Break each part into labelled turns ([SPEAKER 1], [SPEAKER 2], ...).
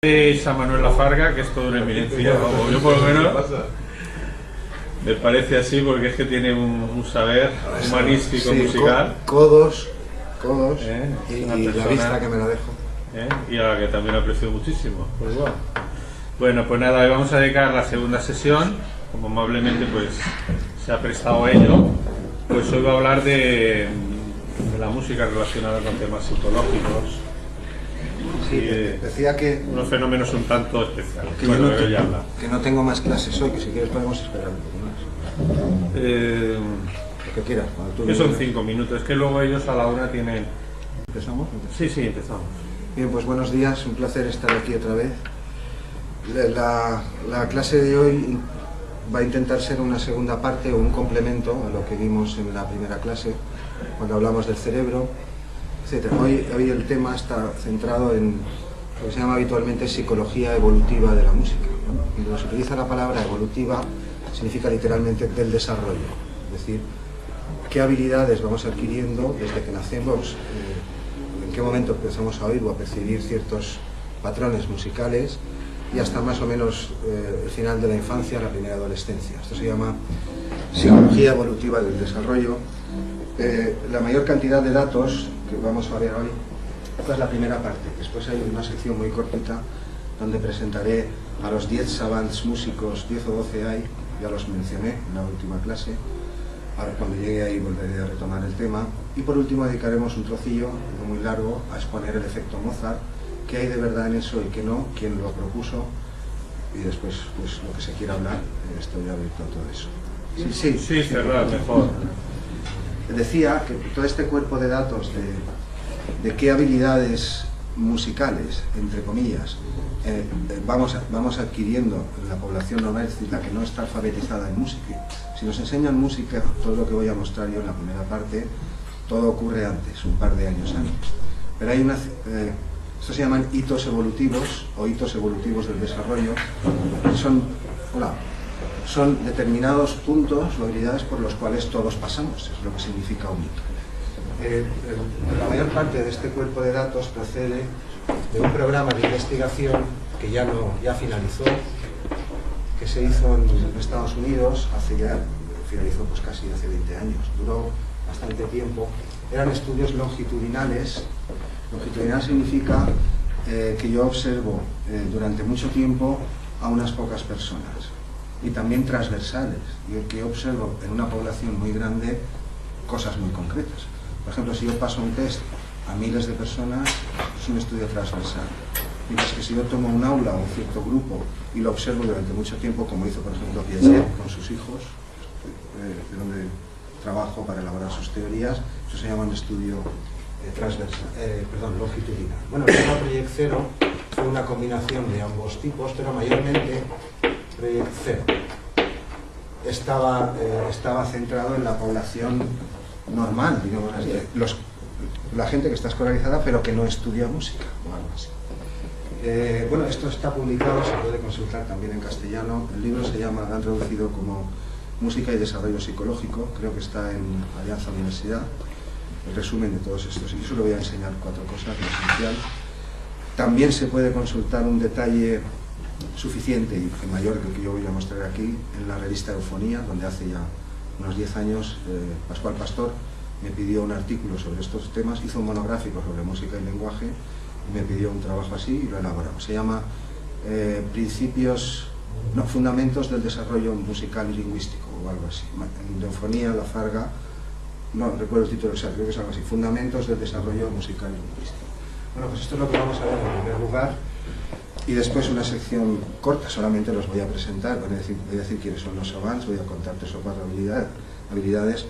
[SPEAKER 1] Es a Manuel Lafarga, que es toda una eminencia, o yo por lo menos me parece así, porque es que tiene un saber humanístico, sí, musical.
[SPEAKER 2] Codos, y
[SPEAKER 1] persona,
[SPEAKER 2] la vista que me la dejo.
[SPEAKER 1] Y a la que también aprecio muchísimo. Pues bueno, pues nada, hoy vamos a dedicar la segunda sesión, como amablemente pues se ha prestado a ello. Pues hoy va a hablar de la música relacionada con temas psicológicos.
[SPEAKER 2] Sí, decía que
[SPEAKER 1] unos fenómenos un tanto especiales.
[SPEAKER 2] Que,
[SPEAKER 1] bueno,
[SPEAKER 2] que no tengo más clases hoy, que si quieres podemos esperar un poco más. Lo que quieras.
[SPEAKER 1] Que son 5 minutos, es que luego ellos a la hora tienen...
[SPEAKER 2] ¿Empezamos?
[SPEAKER 1] Sí, empezamos.
[SPEAKER 2] Bien, pues buenos días, un placer estar aquí otra vez. La clase de hoy va a intentar ser una segunda parte o un complemento a lo que vimos en la primera clase, cuando hablamos del cerebro, etc. Hoy el tema está centrado en lo que se llama habitualmente psicología evolutiva de la música, ¿no? Cuando se utiliza la palabra evolutiva significa literalmente del desarrollo, es decir, qué habilidades vamos adquiriendo desde que nacemos, en qué momento empezamos a oír o a percibir ciertos patrones musicales y hasta más o menos el final de la infancia, la primera adolescencia. Esto se llama psicología evolutiva del desarrollo. La mayor cantidad de datos que vamos a ver hoy, esta es la primera parte. Después hay una sección muy cortita donde presentaré a los 10 savants músicos, 10 o 12 hay, ya los mencioné en la última clase. Ahora cuando llegue ahí volveré a retomar el tema. Y por último dedicaremos un trocillo, no muy largo, a exponer el efecto Mozart, qué hay de verdad en eso y qué no, quién lo propuso, y después pues lo que se quiera hablar. Estoy abierto a todo eso. Sí,
[SPEAKER 1] cerrar mejor.
[SPEAKER 2] Decía que todo este cuerpo de datos de qué habilidades musicales, entre comillas, vamos adquiriendo en la población normal, es decir, la que no está alfabetizada en música. Si nos enseñan música, todo lo que voy a mostrar yo en la primera parte, todo ocurre antes, un par de años antes. Pero hay estos se llaman hitos evolutivos o hitos evolutivos del desarrollo, que son determinados puntos o habilidades por los cuales todos pasamos, es lo que significa un hito. La mayor parte de este cuerpo de datos procede de un programa de investigación que ya finalizó, que se hizo en Estados Unidos, finalizó pues casi hace 20 años, duró bastante tiempo. Eran estudios longitudinales. Longitudinal significa que yo observo durante mucho tiempo a unas pocas personas, y también transversales, y que observo en una población muy grande cosas muy concretas. Por ejemplo, si yo paso un test a miles de personas, es un estudio transversal. Mientras que si yo tomo un aula o un cierto grupo y lo observo durante mucho tiempo, como hizo por ejemplo Piaget con sus hijos, de donde trabajo para elaborar sus teorías, eso se llama un estudio longitudinal. Bueno, el tema Project Zero fue una combinación de ambos tipos, pero mayormente Project Zero estaba centrado en la población normal, digamos así, la gente que está escolarizada pero que no estudia música o algo así. Bueno, esto está publicado, se puede consultar también en castellano. El libro han traducido como Música y Desarrollo Psicológico, creo que está en Alianza Universidad, el resumen de todos estos, y yo solo voy a enseñar 4 cosas, lo esencial. También se puede consultar un detalle suficiente y mayor que el que yo voy a mostrar aquí en la revista Eufonía, donde hace ya unos 10 años Pascual Pastor me pidió un artículo sobre estos temas, hizo un monográfico sobre música y lenguaje, y me pidió un trabajo así y lo elaboramos. Se llama Fundamentos del Desarrollo Musical y Lingüístico o algo así. En Eufonía, Lafarga, no recuerdo el título exacto, creo que es algo así, Fundamentos del Desarrollo Musical y Lingüístico. Bueno, pues esto es lo que vamos a ver en primer lugar, y después una sección corta, solamente los voy a presentar, voy a decir quiénes son los savants, voy a contar 3 o 4 habilidades,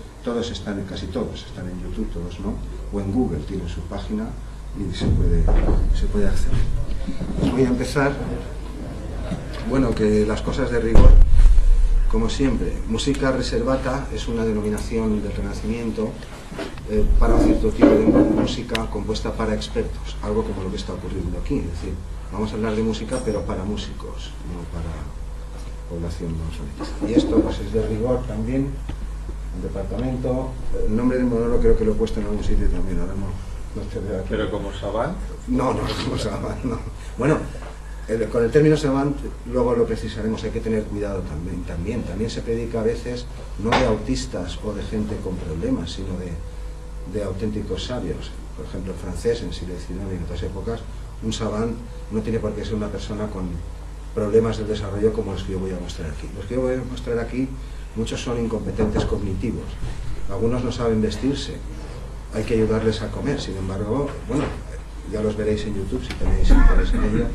[SPEAKER 2] casi todos están en YouTube, todos no, o en Google, tienen su página y se puede acceder. Pues voy a empezar, bueno, que las cosas de rigor, como siempre. Musica reservata es una denominación del Renacimiento para un cierto tipo de música compuesta para expertos, algo como lo que está ocurriendo aquí, es decir, vamos a hablar de música pero para músicos, no para población no alfabetizada. Y esto pues es de rigor también, el departamento. El nombre del monólogo creo que lo he puesto en algún sitio también, ahora no te veo aquí.
[SPEAKER 1] ¿Pero como savant?
[SPEAKER 2] No, como savant, no. Bueno, Con el término savant, luego lo precisaremos, hay que tener cuidado también se predica a veces no de autistas o de gente con problemas, sino de auténticos sabios. Por ejemplo, en francés, en siglo XIX y en otras épocas, un savant no tiene por qué ser una persona con problemas del desarrollo como los que yo voy a mostrar aquí. Los que yo voy a mostrar aquí, muchos son incompetentes cognitivos, algunos no saben vestirse, hay que ayudarles a comer, sin embargo, bueno, ya los veréis en YouTube si tenéis interés en ello.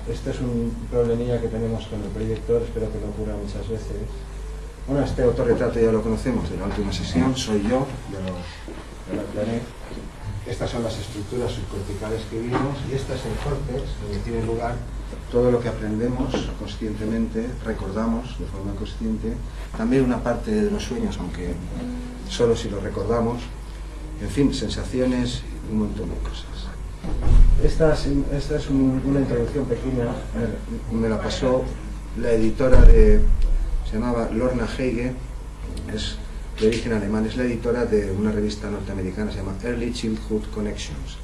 [SPEAKER 2] Este es un problemilla que tenemos con el proyector, espero que no ocurra muchas veces. Bueno, este autorretrato ya lo conocemos de la última sesión, soy yo, ya lo aclaré. Estas son las estructuras subcorticales que vimos y este es el córtex, donde tiene lugar todo lo que aprendemos conscientemente, recordamos de forma consciente, también una parte de los sueños, aunque solo si lo recordamos, en fin, sensaciones y un montón de cosas. Esta es una introducción pequeña, me la pasó la editora se llamaba Lorna Heige, es de origen alemán, es la editora de una revista norteamericana, se llama Early Childhood Connections,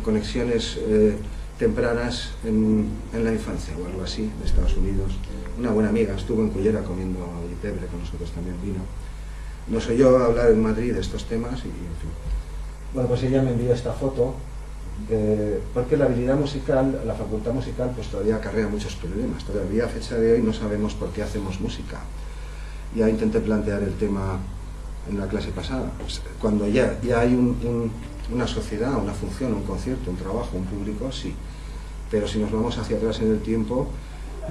[SPEAKER 2] conexiones tempranas en la infancia o algo así, de Estados Unidos. Una buena amiga, estuvo en Cullera comiendo pebre con nosotros también vino. Nos oyó hablar en Madrid de estos temas y en fin. Bueno, pues ella me envió esta foto, porque la habilidad musical, la facultad musical, pues todavía acarrea muchos problemas. Todavía a fecha de hoy no sabemos por qué hacemos música. Ya intenté plantear el tema en la clase pasada. Cuando ya hay una sociedad, una función, un concierto, un trabajo, un público, sí. Pero si nos vamos hacia atrás en el tiempo,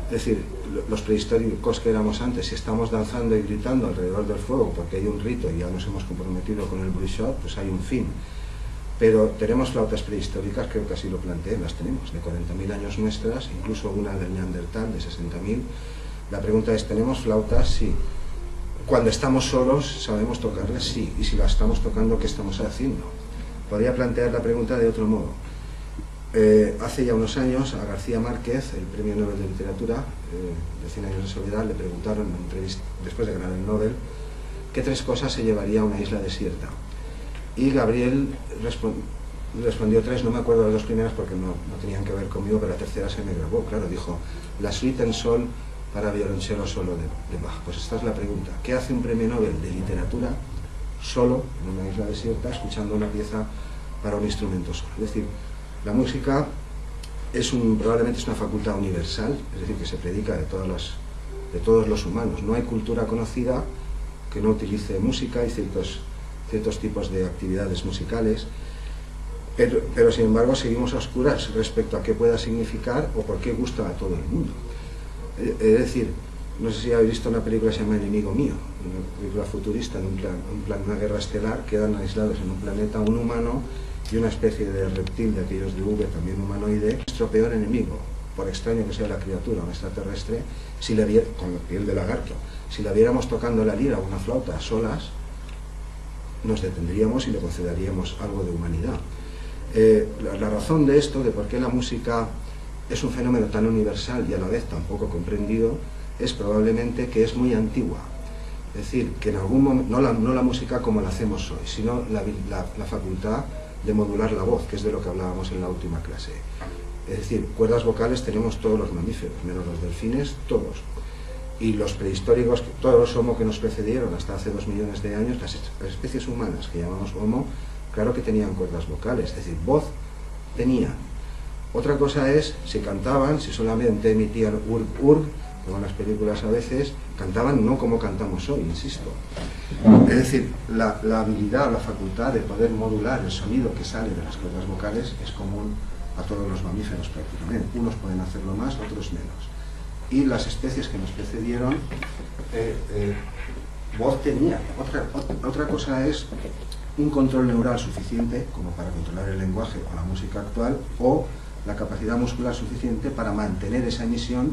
[SPEAKER 2] es decir, los prehistóricos que éramos antes, si estamos danzando y gritando alrededor del fuego porque hay un rito y ya nos hemos comprometido con el brushot, pues hay un fin. Pero tenemos flautas prehistóricas, creo que así lo planteé, las tenemos, de 40.000 años nuestras, incluso una del Neandertal de 60.000. La pregunta es, ¿tenemos flautas? Sí. Cuando estamos solos, ¿sabemos tocarlas? Sí. Y si las estamos tocando, ¿qué estamos haciendo? Podría plantear la pregunta de otro modo. Hace ya unos años a García Márquez, el Premio Nobel de Literatura, de 100 años de soledad, le preguntaron en una entrevista, después de ganar el Nobel, ¿qué 3 cosas se llevaría a una isla desierta? Y Gabriel respondió 3, no me acuerdo de las 2 primeras porque no tenían que ver conmigo, pero la tercera se me grabó, claro, dijo, la suite en sol para violonchelo solo de Bach. Pues esta es la pregunta, ¿qué hace un premio Nobel de literatura solo, en una isla desierta, escuchando una pieza para un instrumento solo? Es decir, la música probablemente es una facultad universal, es decir, que se predica de todos los humanos. No hay cultura conocida que no utilice música y ciertos tipos de actividades musicales, pero sin embargo seguimos a oscuras respecto a qué pueda significar o por qué gusta a todo el mundo. Es decir, no sé si habéis visto una película que se llama Enemigo Mío, una película futurista, en una guerra estelar, quedan aislados en un planeta un humano y una especie de reptil de aquellos de V, también humanoide, nuestro peor enemigo, por extraño que sea la criatura, un extraterrestre, con la piel de lagarto, si la viéramos tocando la lira o una flauta solas, nos detendríamos y le concederíamos algo de humanidad. La razón de esto, de por qué la música es un fenómeno tan universal y a la vez tan poco comprendido, es probablemente que es muy antigua. Es decir, que en algún momento, no la música como la hacemos hoy, sino la facultad de modular la voz, que es de lo que hablábamos en la última clase. Es decir, cuerdas vocales tenemos todos los mamíferos, menos los delfines, todos. Y los prehistóricos, todos los Homo que nos precedieron hasta hace 2 millones de años, las especies humanas que llamamos Homo, claro que tenían cuerdas vocales, es decir, voz tenían. Otra cosa es si cantaban, si solamente emitían urg, como en las películas a veces, cantaban no como cantamos hoy, insisto. Es decir, la habilidad, la facultad de poder modular el sonido que sale de las cuerdas vocales es común a todos los mamíferos prácticamente. Unos pueden hacerlo más, otros menos. Y las especies que nos precedieron, voz tenían. Otra cosa es un control neural suficiente como para controlar el lenguaje o la música actual, o la capacidad muscular suficiente para mantener esa emisión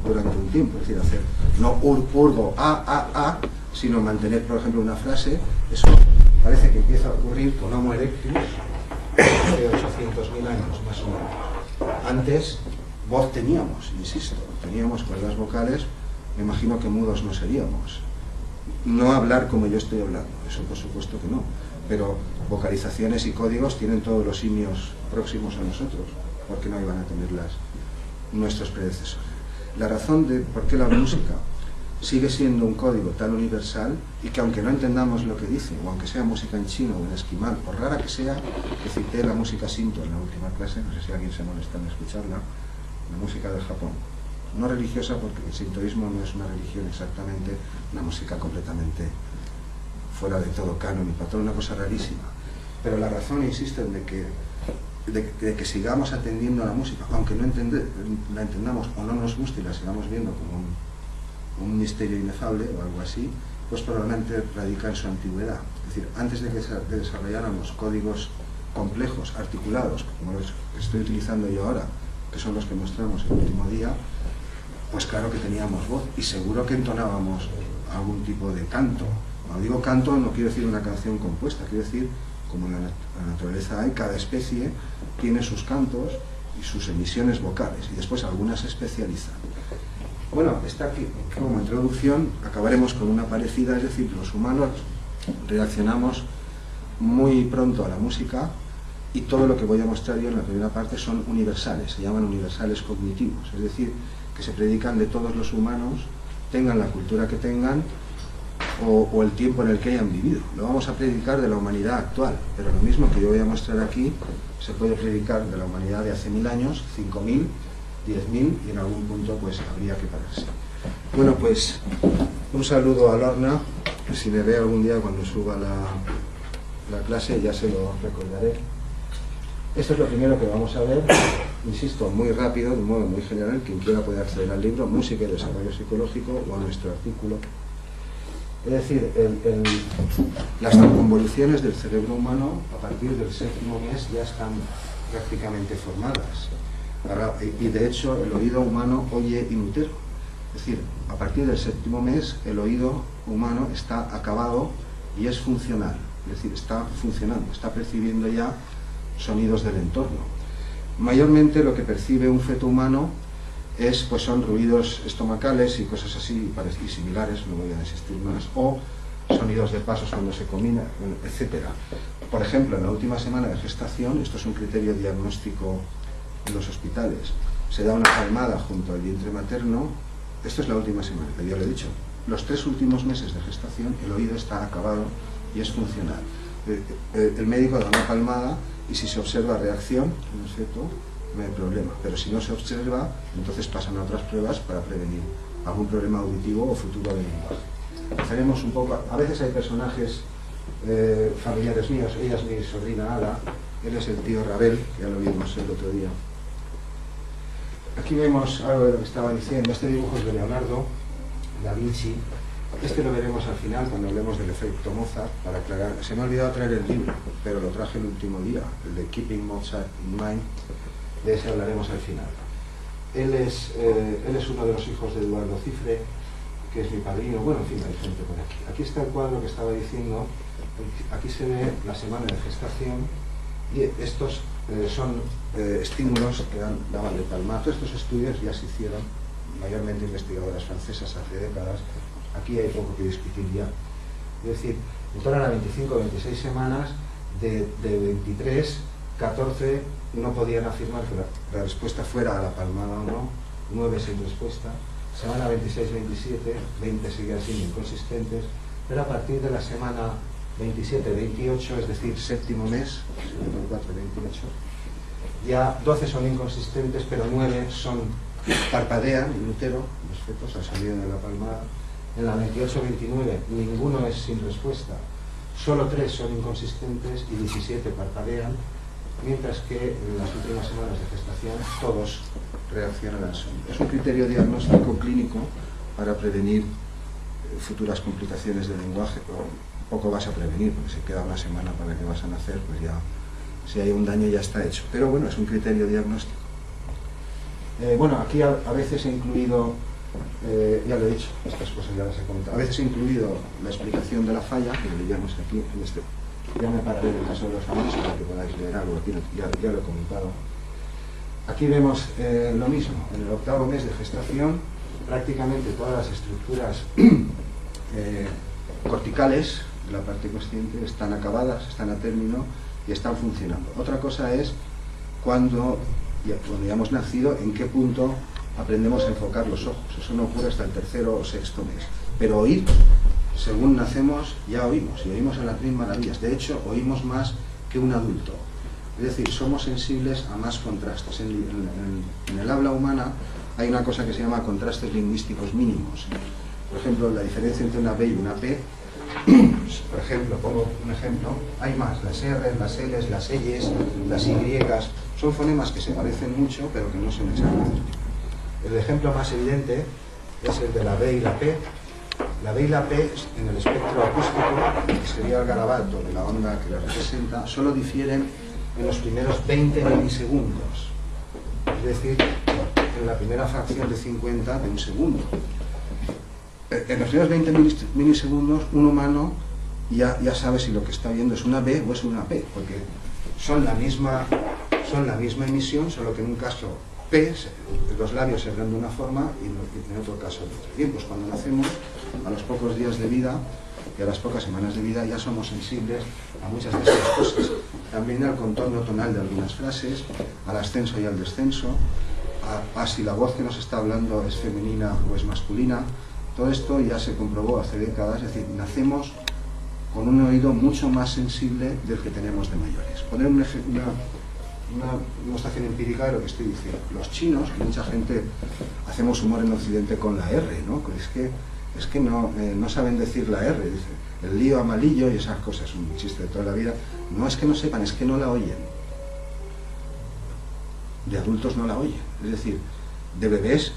[SPEAKER 2] durante un tiempo, es decir, hacer no urgo, a, sino mantener, por ejemplo, una frase. Eso parece que empieza a ocurrir con Homo erectus hace 800.000 años más o menos. Antes voz teníamos, insisto, teníamos cuerdas vocales, me imagino que mudos no seríamos. No hablar como yo estoy hablando, eso por supuesto que no, pero vocalizaciones y códigos tienen todos los simios próximos a nosotros, porque no iban a tenerlas nuestros predecesores. La razón de por qué la música sigue siendo un código tan universal y que aunque no entendamos lo que dice, o aunque sea música en chino o en esquimal, por rara que sea, que cité la música Shinto en la última clase, no sé si alguien se molesta en escucharla, la música del Japón, no religiosa porque el sintoísmo no es una religión exactamente, una música completamente fuera de todo canon y patrón, una cosa rarísima, pero la razón, insisto, en de que sigamos atendiendo a la música, aunque no la entendamos o no nos guste y la sigamos viendo como un misterio inefable o algo así, pues probablemente radica en su antigüedad. Es decir, antes de que desarrolláramos códigos complejos, articulados, como los que estoy utilizando yo ahora, que son los que mostramos el último día, pues claro que teníamos voz y seguro que entonábamos algún tipo de canto. Cuando digo canto no quiero decir una canción compuesta, quiero decir, como en la naturaleza hay, cada especie tiene sus cantos y sus emisiones vocales, y después algunas se especializan. Bueno, está aquí como introducción, acabaremos con una parecida, es decir, los humanos reaccionamos muy pronto a la música y todo lo que voy a mostrar yo en la primera parte son universales, se llaman universales cognitivos, es decir, que se predican de todos los humanos, tengan la cultura que tengan o el tiempo en el que hayan vivido. Lo vamos a predicar de la humanidad actual, pero lo mismo que yo voy a mostrar aquí se puede predicar de la humanidad de hace 1000 años, 5000, 10.000 y en algún punto pues habría que pararse. Bueno, pues un saludo a Lorna, si me ve algún día cuando suba la clase ya se lo recordaré. Esto es lo primero que vamos a ver, insisto, muy rápido, de un modo muy general, quien quiera puede acceder al libro Música y Desarrollo Psicológico o a nuestro artículo. Es decir, las convoluciones del cerebro humano a partir del 7º mes ya están prácticamente formadas. Y de hecho el oído humano oye in utero, es decir, a partir del 7º mes el oído humano está acabado y es funcional, es decir, está funcionando, está percibiendo ya sonidos del entorno. Mayormente lo que percibe un feto humano pues son ruidos estomacales y cosas así y similares, no voy a insistir más, o sonidos de pasos cuando se combinan, etc. Por ejemplo, en la última semana de gestación, esto es un criterio diagnóstico en los hospitales, se da una palmada junto al vientre materno, esto es la última semana, que ya lo he dicho, los 3 últimos meses de gestación el oído está acabado y es funcional. El médico da una palmada y si se observa reacción en el feto, no hay problema, pero si no se observa, entonces pasan a otras pruebas para prevenir algún problema auditivo o futuro del lenguaje. Haceremos un poco, a veces hay personajes familiares míos, ella es mi sobrina Ada, él es el tío Ravel, que ya lo vimos el otro día. Aquí vemos algo de lo que estaba diciendo, este dibujo es de Leonardo da Vinci, este lo veremos al final cuando hablemos del efecto Mozart, para aclarar, se me ha olvidado traer el libro, pero lo traje el último día, el de Keeping Mozart in Mind, de ese hablaremos al final. Él es uno de los hijos de Eduardo Cifre, que es mi padrino, bueno, en fin, hay gente por aquí. Aquí está el cuadro que estaba diciendo, aquí se ve la semana de gestación, y estos son estímulos que daban de palmazo. Estos estudios ya se hicieron, mayormente investigadoras francesas hace décadas, aquí hay poco que discutir ya. Es decir, en torno a 25 o 26 semanas, de 23, 14 no podían afirmar que la respuesta fuera a la palmada o no, 9 sin respuesta, semana 26-27, 20 seguían siendo inconsistentes, pero a partir de la semana 27-28, es decir, 7º mes, 4-28, ya 12 son inconsistentes, pero 9 parpadean in utero, los fetos al salir de la palmada. En la 28-29 ninguno es sin respuesta, solo 3 son inconsistentes y 17 parpadean, mientras que en las últimas semanas de gestación todos reaccionan al sonido. Es un criterio diagnóstico clínico para prevenir futuras complicaciones del lenguaje, pero poco vas a prevenir, porque si queda una semana para que vas a nacer, pues ya, si hay un daño ya está hecho. Pero bueno, es un criterio diagnóstico. Bueno, aquí a veces he incluido, ya lo he dicho, estas cosas ya las he comentado, a veces he incluido la explicación de la falla, que lo leíamos aquí en este. Ya me pararé en el caso de los amantes para que podáis leer algo, ya lo he comentado. Aquí vemos lo mismo, en el 8º mes de gestación, prácticamente todas las estructuras corticales la parte consciente, están acabadas, están a término y están funcionando. Otra cosa es cuando ya hemos nacido, en qué punto aprendemos a enfocar los ojos. Eso no ocurre hasta el tercero o sexto mes. Pero oír, según nacemos, ya oímos, y oímos a las mil maravillas. De hecho, oímos más que un adulto. Es decir, somos sensibles a más contrastes. En el habla humana hay una cosa que se llama contrastes lingüísticos mínimos. Por ejemplo, la diferencia entre una B y una P. Por ejemplo, pongo un ejemplo, hay más, las R, las L, las Ls, las Y, son fonemas que se parecen mucho, pero que no son exactamente. El ejemplo más evidente es el de la B y la P. La B y la P, en el espectro acústico, que sería el garabato de la onda que la representa, solo difieren en los primeros 20 milisegundos. Es decir, en la primera fracción de 50 de un segundo. En los primeros 20 milisegundos, un humano ya sabe si lo que está viendo es una B o es una P, porque son la misma emisión, solo que en un caso P, los labios se abren de una forma y en otro caso de otra. Bien, pues cuando nacemos, a los pocos días de vida y a las pocas semanas de vida ya somos sensibles a muchas de estas cosas. También al contorno tonal de algunas frases, al ascenso y al descenso, a si la voz que nos está hablando es femenina o es masculina. Todo esto ya se comprobó hace décadas, es decir, nacemos con un oído mucho más sensible del que tenemos de mayores. Poner una demostración empírica de lo que estoy diciendo. Los chinos, que mucha gente hacemos humor en Occidente con la R, ¿no? Es que no saben decir la R, dice, el lío amalillo y esas cosas, un chiste de toda la vida. No es que no sepan, es que no la oyen. De adultos no la oyen. Es decir, de bebés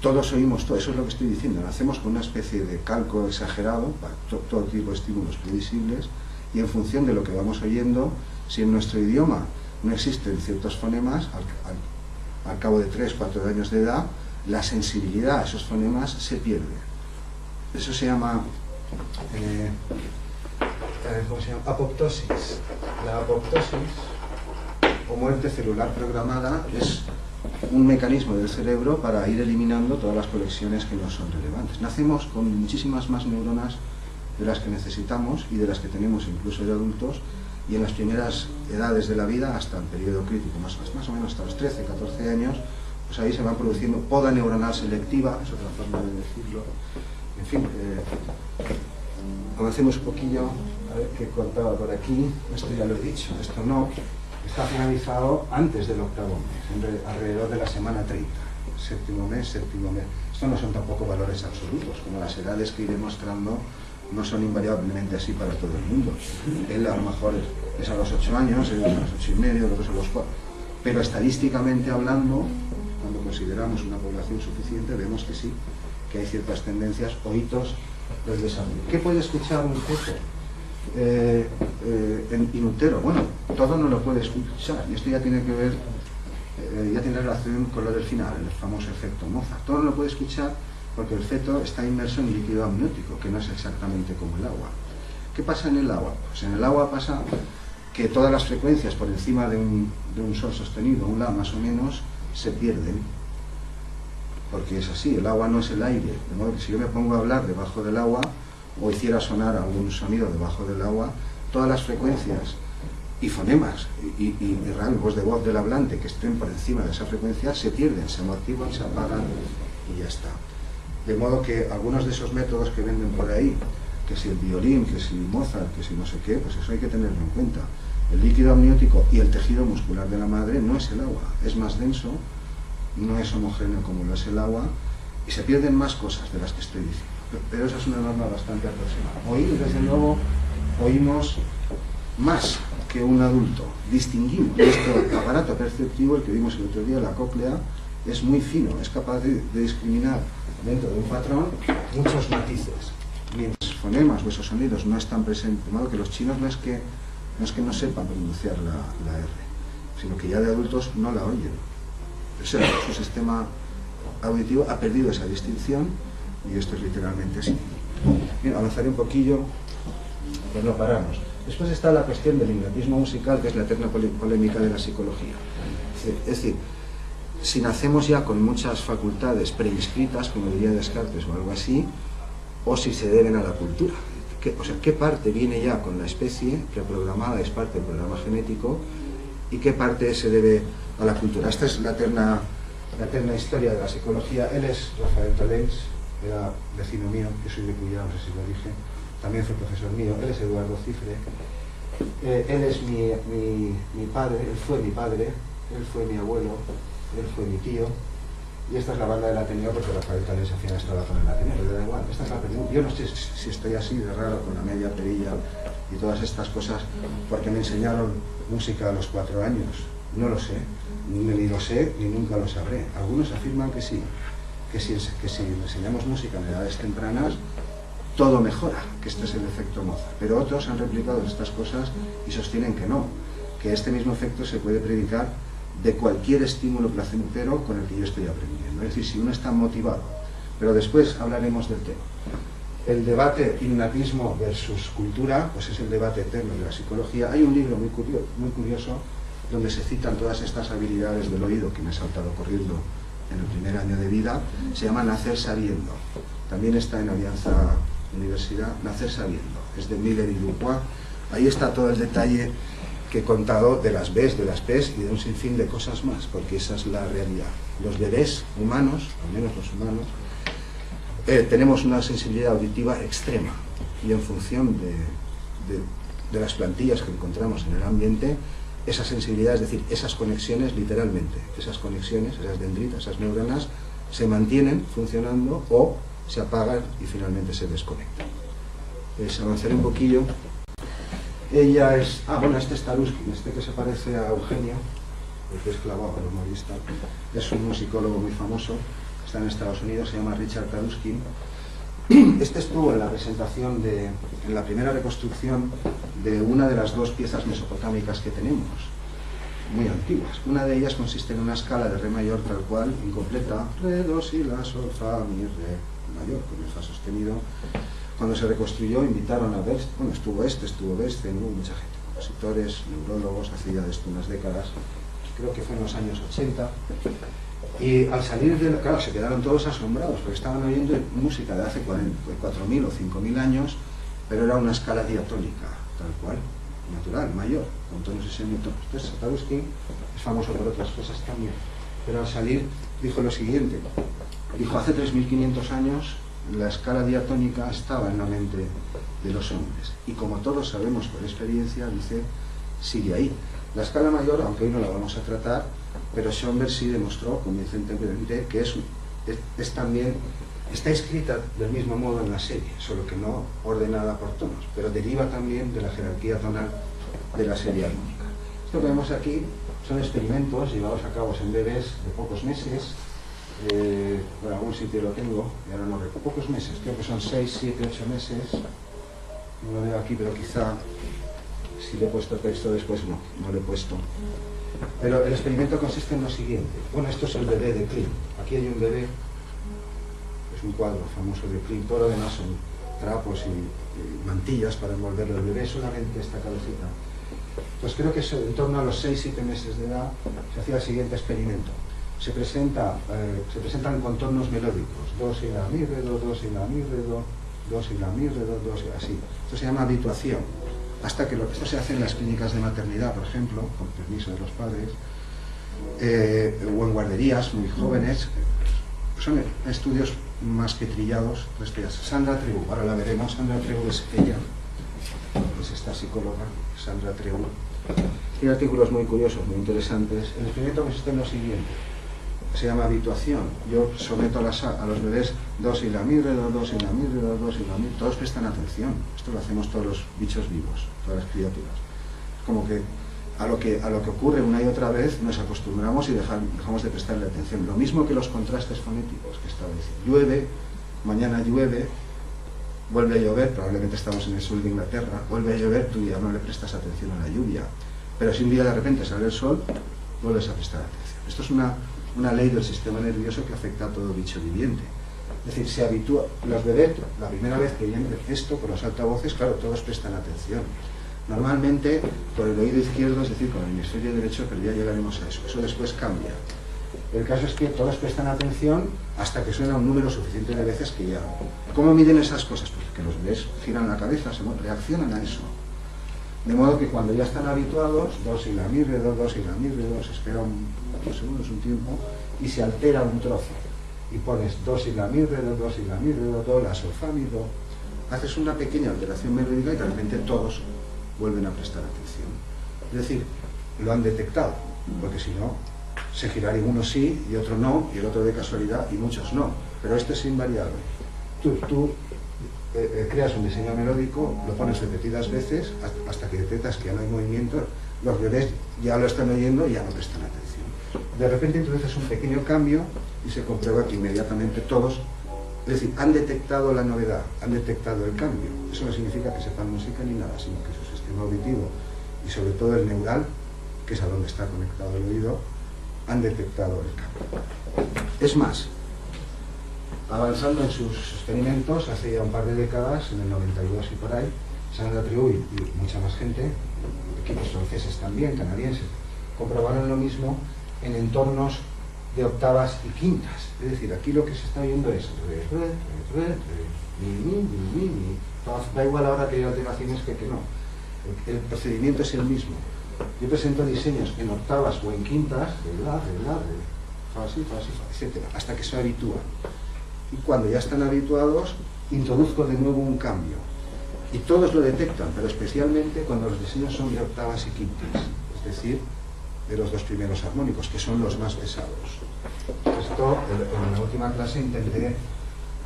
[SPEAKER 2] todos oímos todo, eso es lo que estoy diciendo. Nacemos con una especie de calco exagerado para todo tipo de estímulos previsibles, y en función de lo que vamos oyendo, si en nuestro idioma no existen ciertos fonemas, al cabo de 3 o 4 años de edad, la sensibilidad a esos fonemas se pierde. Eso se llama, ¿cómo se llama? Apoptosis. La apoptosis, o muerte celular programada, es un mecanismo del cerebro para ir eliminando todas las conexiones que no son relevantes. Nacemos con muchísimas más neuronas de las que necesitamos y de las que tenemos incluso de adultos, y en las primeras edades de la vida, hasta el periodo crítico, más o menos hasta los 13, 14 años, pues ahí se va produciendo poda neuronal selectiva, es otra forma de decirlo. En fin, avancemos un poquillo, a ver qué cortaba por aquí. Esto ya lo he dicho, esto no. Está finalizado antes del octavo mes, alrededor de la semana 30, séptimo mes. Esto no son tampoco valores absolutos, como las edades que iré mostrando no son invariablemente así para todo el mundo. Él a lo mejor es a los 8 años, él a los 8 y medio, otros a los 4. Pero estadísticamente hablando, cuando consideramos una población suficiente, vemos que sí, que hay ciertas tendencias o hitos del desarrollo. ¿Qué puede escuchar un feto in utero? Bueno, todo no lo puede escuchar, y esto ya tiene que ver, ya tiene relación con lo del final, el famoso efecto Mozart. Todo no lo puede escuchar porque el feto está inmerso en líquido amniótico, que no es exactamente como el agua. ¿Qué pasa en el agua? Pues en el agua pasa que todas las frecuencias por encima de un sol sostenido, un la más o menos, se pierden, porque es así, el agua no es el aire, de modo que si yo me pongo a hablar debajo del agua, o hiciera sonar algún sonido debajo del agua, todas las frecuencias y fonemas y rangos de voz del hablante que estén por encima de esa frecuencia se pierden, se amortiguan, se apagan y ya está. De modo que algunos de esos métodos que venden por ahí, que si el violín, que si Mozart, que si no sé qué, pues eso hay que tenerlo en cuenta. El líquido amniótico y el tejido muscular de la madre no es el agua, es más denso, no es homogéneo como lo es el agua, y se pierden más cosas de las que estoy diciendo. Pero esa es una norma bastante aproximada. Oír, desde luego, oímos más que un adulto. Distinguimos. Nuestro aparato perceptivo, el que vimos el otro día, la cóclea, es muy fino, es capaz de discriminar dentro de un patrón muchos matices. Mientras fonemas o esos sonidos no están presentes, de modo que los chinos no es que no sepan pronunciar la R, sino que ya de adultos no la oyen. O sea, su sistema auditivo ha perdido esa distinción, y esto es literalmente así. Bien, avanzaré un poquillo, pues no paramos. Después está la cuestión del ingratismo musical, que es la eterna polémica de la psicología. Es decir, si nacemos ya con muchas facultades preinscritas, como diría Descartes o algo así, o si se deben a la cultura. qué parte viene ya con la especie preprogramada, es parte del programa genético, y qué parte se debe a la cultura. Esta es la eterna historia de la psicología. Él es Rafael Talens, era vecino mío, yo soy de Cuyá, no sé si lo dije, también fue profesor mío. Él es Eduardo Cifre, él es mi padre, él fue mi padre, él fue mi abuelo, él fue mi tío, y esta es la banda del Ateneo, porque Rafael Talens al final estaba con el Ateneo, pero da igual, esta es la pregunta. Yo no sé si estoy así de raro con la media perilla y todas estas cosas, porque me enseñaron música a los 4 años, no lo sé, ni lo sé, ni nunca lo sabré. Algunos afirman que sí, que si enseñamos música en edades tempranas, todo mejora, que este es el efecto Mozart. Pero otros han replicado estas cosas y sostienen que no, que este mismo efecto se puede predicar de cualquier estímulo placentero con el que yo estoy aprendiendo. Es decir, si uno está motivado. Pero después hablaremos del tema. El debate innatismo versus cultura, pues es el debate eterno de la psicología. Hay un libro muy curioso donde se citan todas estas habilidades del oído que me he saltado corriendo en el primer año de vida. Se llama Nacer Sabiendo. También está en Alianza Universidad, Nacer Sabiendo. Es de Miller y Dupois. Ahí está todo el detalle que he contado de las Bs, de las Ps y de un sinfín de cosas más, porque esa es la realidad. Los bebés humanos, al menos los humanos, tenemos una sensibilidad auditiva extrema, y en función de las plantillas que encontramos en el ambiente, esa sensibilidad, es decir, esas conexiones, literalmente, esas conexiones, esas dendritas, esas neuronas, se mantienen funcionando o se apagan y finalmente se desconectan. Avanzaré un poquillo. Ella es... bueno, este es Taruskin, este que se parece a Eugenio, porque es clavado, el humorista. Es un musicólogo muy famoso, está en Estados Unidos, se llama Richard Taruskin. Este estuvo en la presentación en la primera reconstrucción de una de las 2 piezas mesopotámicas que tenemos, muy antiguas. Una de ellas consiste en una escala de re mayor tal cual, incompleta, re, do, si, la, sol, fa, mi, re mayor, con el fa sostenido. Cuando se reconstruyó invitaron a ver, bueno, estuvo Bernstein, hubo mucha gente, compositores, neurólogos, hace ya de esto unas décadas, creo que fue en los años 80, y al salir claro, se quedaron todos asombrados, porque estaban oyendo música de hace 4.000 o 5.000 años, pero era una escala diatónica, tal cual, natural, mayor, con tonos y semitonos. Entonces Taruskin es famoso por otras cosas también, pero al salir dijo lo siguiente, dijo, hace 3.500 años la escala diatónica estaba en la mente de los hombres, y como todos sabemos por experiencia, dice, sigue ahí. La escala mayor, aunque hoy no la vamos a tratar, pero Schoenberg sí demostró convincentemente que es también, está escrita del mismo modo en la serie, solo que no ordenada por tonos, pero deriva también de la jerarquía tonal de la serie armónica. Esto que vemos aquí son experimentos llevados a cabo en bebés de pocos meses. Por algún sitio lo tengo, y ahora no recuerdo, pocos meses, creo que son 6, 7, 8 meses, no lo veo aquí, pero quizá si le he puesto texto después, no lo he puesto. Pero el experimento consiste en lo siguiente. Bueno, esto es el bebé de Klimt. Aquí hay un bebé, es un cuadro famoso de Klimt, todo lo demás son trapos y mantillas para envolverlo. El bebé solamente esta cabecita. Pues creo que en torno a los 6, 7 meses de edad se hacía el siguiente experimento. Se presentan contornos melódicos, do, si, la, mi, re, do, si, la, mi, re, do, si, la, mi, re, do, si, así. Esto se llama habituación. Hasta que esto se hace en las clínicas de maternidad, por ejemplo, con permiso de los padres, o en guarderías muy jóvenes. Son estudios más que trillados. Sandra Treu, ahora la veremos. Sandra Treu es ella, es esta psicóloga, Sandra Treu. Tiene artículos muy curiosos, muy interesantes. El experimento consiste en lo siguiente. Se llama habituación. Yo someto a los bebés do, si, la, mi, re, do, si, la, mi, re, do, si, la, mi. Todos prestan atención. Esto lo hacemos todos los bichos vivos, todas las criaturas. Como que a lo que ocurre una y otra vez nos acostumbramos y dejamos de prestarle atención. Lo mismo que los contrastes fonéticos que estaba diciendo. Llueve, mañana llueve, vuelve a llover, probablemente estamos en el sur de Inglaterra, vuelve a llover, tú ya no le prestas atención a la lluvia. Pero si un día de repente sale el sol, vuelves a prestar atención. Esto es una ley del sistema nervioso que afecta a todo bicho viviente. Es decir, se habitúa. Los bebés, la primera vez que vienen esto, con los altavoces, claro, todos prestan atención. Normalmente por el oído izquierdo, es decir, con el hemisferio derecho, pero ya llegaremos a eso. Eso después cambia. El caso es que todos prestan atención hasta que suena un número suficiente de veces que ya... ¿Cómo miden esas cosas? Pues que los bebés giran la cabeza, reaccionan a eso. De modo que cuando ya están habituados, do, si, la, mi, re, do, si, la, mi, re, do, se espera unos segundos, un tiempo, y se altera un trozo. Y pones do, si, la, mi, re, do, si, la, mi, re, do, la, sol, fa, mi, do. Haces una pequeña alteración melódica y de repente todos vuelven a prestar atención. Es decir, lo han detectado, porque si no, se giraría uno sí y otro no, y el otro de casualidad y muchos no. Pero este es invariable. Tú creas un diseño melódico, lo pones repetidas veces hasta que detectas que ya no hay movimiento, los bebés ya lo están oyendo y ya no prestan atención. De repente introduces un pequeño cambio y se comprueba que inmediatamente todos, es decir, han detectado la novedad, han detectado el cambio. Eso no significa que sepan música ni nada, sino que su sistema auditivo y sobre todo el neural, que es a donde está conectado el oído, han detectado el cambio. Es más, avanzando en sus experimentos, hace ya un par de décadas, en el 92 y por ahí, Sandra Triou y mucha más gente, equipos franceses también, canadienses, comprobaron lo mismo en entornos de octavas y quintas. Es decir, aquí lo que se está oyendo es re, re, re, re, re, mi. Da igual ahora que hay alteraciones que no. El procedimiento es el mismo. Yo presento diseños en octavas o en quintas, re, la, fa, si, fa, etc., hasta que se habitúan. Y cuando ya están habituados, introduzco de nuevo un cambio. Y todos lo detectan, pero especialmente cuando los diseños son de octavas y quintas, es decir, de los dos primeros armónicos, que son los más pesados. Esto, en la última clase intenté,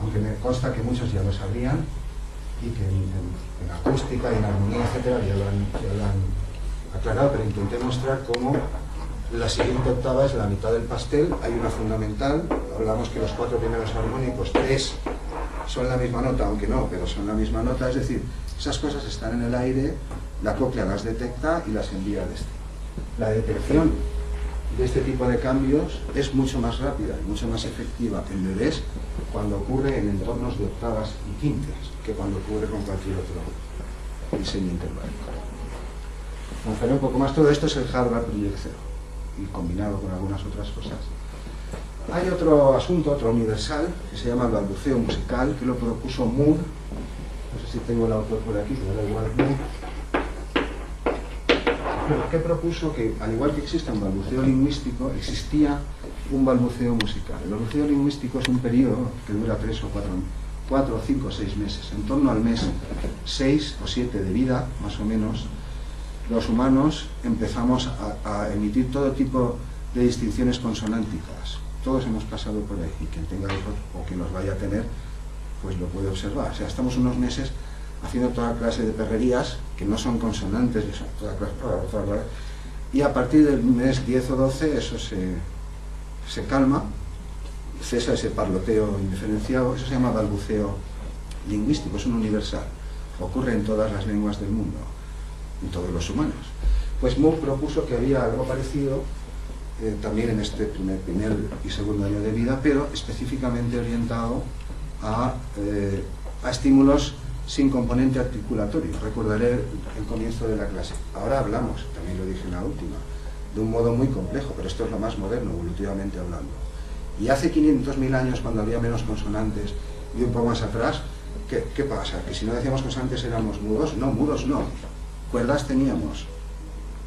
[SPEAKER 2] aunque me consta que muchos ya lo sabrían, y que en acústica y en armonía, etcétera, ya lo han aclarado, pero intenté mostrar cómo la siguiente octava es la mitad del pastel. Hay una fundamental, hablamos que los 4 primeros armónicos, 3 son la misma nota, aunque no, pero son la misma nota, es decir, esas cosas están en el aire, la cóclea las detecta y las envía al este. La detección de este tipo de cambios es mucho más rápida y mucho más efectiva en bebés cuando ocurre en entornos de octavas y quintas que cuando ocurre con cualquier otro diseño interválico. Avanzaré un poco más. Todo esto es el Harvard Project Zero y combinado con algunas otras cosas. Hay otro asunto, otro universal, que se llama el balbuceo musical, que lo propuso Moore. No sé si tengo el autor por aquí, pero da igual. Moore. Que propuso que, al igual que existe un balbuceo lingüístico, existía un balbuceo musical. El balbuceo lingüístico es un periodo que dura 3 o 4 o 5 o 6 meses. En torno al mes 6 o 7 de vida, más o menos, los humanos empezamos a emitir todo tipo de distinciones consonánticas. Todos hemos pasado por ahí, y quien tenga hijos o quien los vaya a tener, pues lo puede observar. O sea, estamos unos meses haciendo toda clase de perrerías que no son consonantes, y a partir del mes 10 o 12 eso se calma, cesa ese parloteo indiferenciado. Eso se llama balbuceo lingüístico, es un universal, ocurre en todas las lenguas del mundo, en todos los humanos. Pues Moore propuso que había algo parecido también en este primer y segundo año de vida, pero específicamente orientado a estímulos sin componente articulatorio. Recordaré el comienzo de la clase. Ahora hablamos, también lo dije en la última, de un modo muy complejo, pero esto es lo más moderno, evolutivamente hablando. Y hace 500.000 años, cuando había menos consonantes, y un poco más atrás, ¿qué pasa? ¿Que si no decíamos consonantes éramos mudos? No, mudos no. Cuerdas teníamos,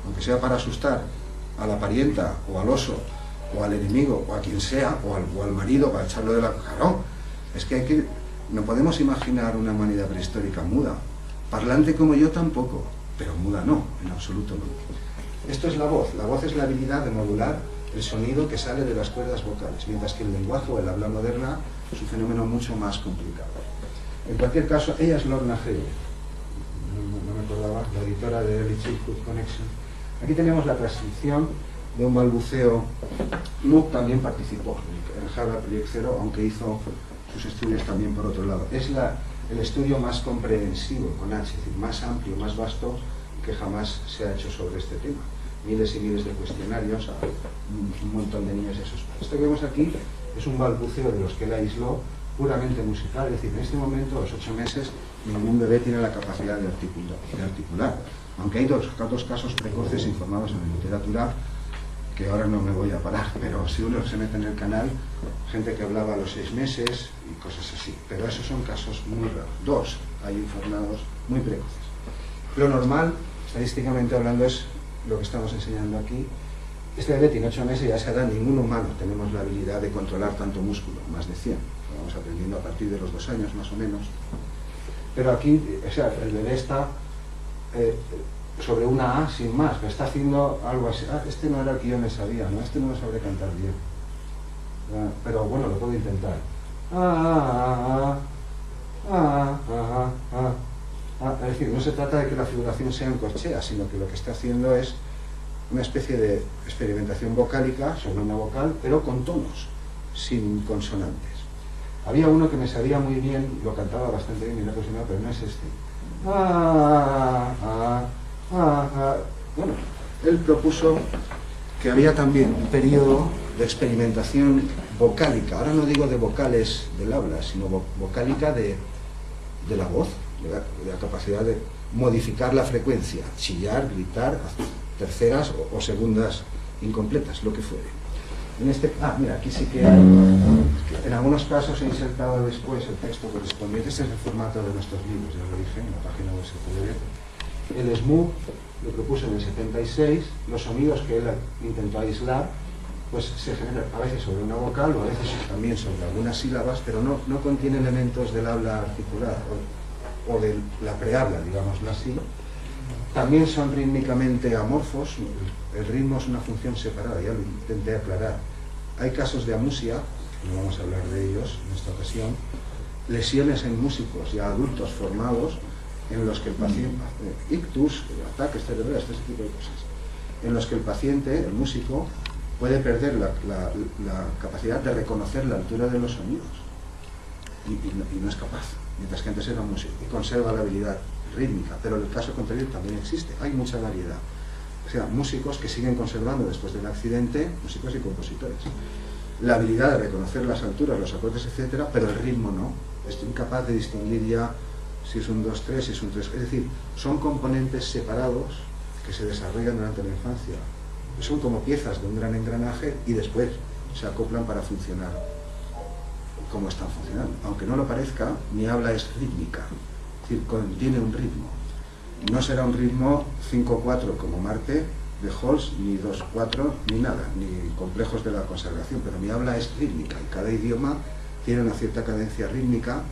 [SPEAKER 2] aunque sea para asustar a la parienta, o al oso, o al enemigo, o a quien sea, o al marido, para echarlo de la... Claro, es que no podemos imaginar una humanidad prehistórica muda. Parlante como yo tampoco, pero muda no, en absoluto no. Esto es la voz. La voz es la habilidad de modular el sonido que sale de las cuerdas vocales, mientras que el lenguaje o el habla moderna es un fenómeno mucho más complicado. En cualquier caso, ella es Lorna Hale, no me acordaba, la editora de Early Childhood Connection. Aquí tenemos la transcripción de un balbuceo. Moore también participó en el Harvard Project Zero, aunque hizo sus estudios también por otro lado. Es el estudio más comprensivo, con H, es decir, más amplio, más vasto que jamás se ha hecho sobre este tema. Miles y miles de cuestionarios a un montón de niños y a sus padres. Esto que vemos aquí es un balbuceo de los que él aisló, puramente musical, es decir, en este momento, a los 8 meses, ningún bebé tiene la capacidad de articular. Aunque hay dos casos precoces informados en la literatura que ahora no me voy a parar, pero si uno se mete en el canal, gente que hablaba a los 6 meses y cosas así. Pero esos son casos muy raros. 2 hay informados muy precoces. Lo normal, estadísticamente hablando, es lo que estamos enseñando aquí. Este bebé tiene 8 meses y a esa edad ningún humano tenemos la habilidad de controlar tanto músculo, más de 100. Lo vamos aprendiendo a partir de los 2 años más o menos. Pero aquí, o sea, el bebé está sobre una A sin más, me está haciendo algo así. Ah, este no era el que yo me sabía, ¿no? Este no lo sabré cantar bien. Pero bueno, lo puedo intentar. Es decir, no se trata de que la figuración sea en corchea, sino que lo que está haciendo es una especie de experimentación vocálica sobre una vocal, pero con tonos, sin consonantes. Había uno que me sabía muy bien, lo cantaba bastante bien y lo aproximaba, pero no es este. Bueno, él propuso que había también un periodo de experimentación vocálica. Ahora no digo de vocales del habla, sino vocálica de la voz, de la capacidad de modificar la frecuencia, chillar, gritar, terceras o segundas incompletas, lo que fuere. Mira, aquí sí que hay, en algunos casos he insertado después el texto correspondiente. Este es el formato de nuestros libros, ya lo dije, en la página web se puede ver. El SMUG lo propuso en el 76, los sonidos que él intentó aislar, pues se generan a veces sobre una vocal o a veces también sobre algunas sílabas, pero no contiene elementos del habla articulada o de la prehabla, digámoslo así. También son rítmicamente amorfos, el ritmo es una función separada, ya lo intenté aclarar. Hay casos de amusia, no vamos a hablar de ellos en esta ocasión, lesiones en músicos ya adultos formados, en los que el paciente, ictus, ataques cerebrales, este tipo de cosas, en los que el paciente, el músico, puede perder la capacidad de reconocer la altura de los sonidos y no es capaz, mientras que antes era un músico y conserva la habilidad rítmica, pero el caso contrario también existe, hay mucha variedad. O sea, músicos que siguen conservando después del accidente, músicos y compositores, la habilidad de reconocer las alturas, los acordes, etcétera, pero el ritmo no. Es incapaz de distinguir ya si es un 2-3, si es un 3. Es decir, son componentes separados que se desarrollan durante la infancia. Son como piezas de un gran engranaje y después se acoplan para funcionar como están funcionando. Aunque no lo parezca, mi habla es rítmica, es decir, contiene un ritmo. No será un ritmo 5-4 como Marte de Holst, ni 2-4, ni nada, ni complejos de la consagración, pero mi habla es rítmica y cada idioma tiene una cierta cadencia rítmica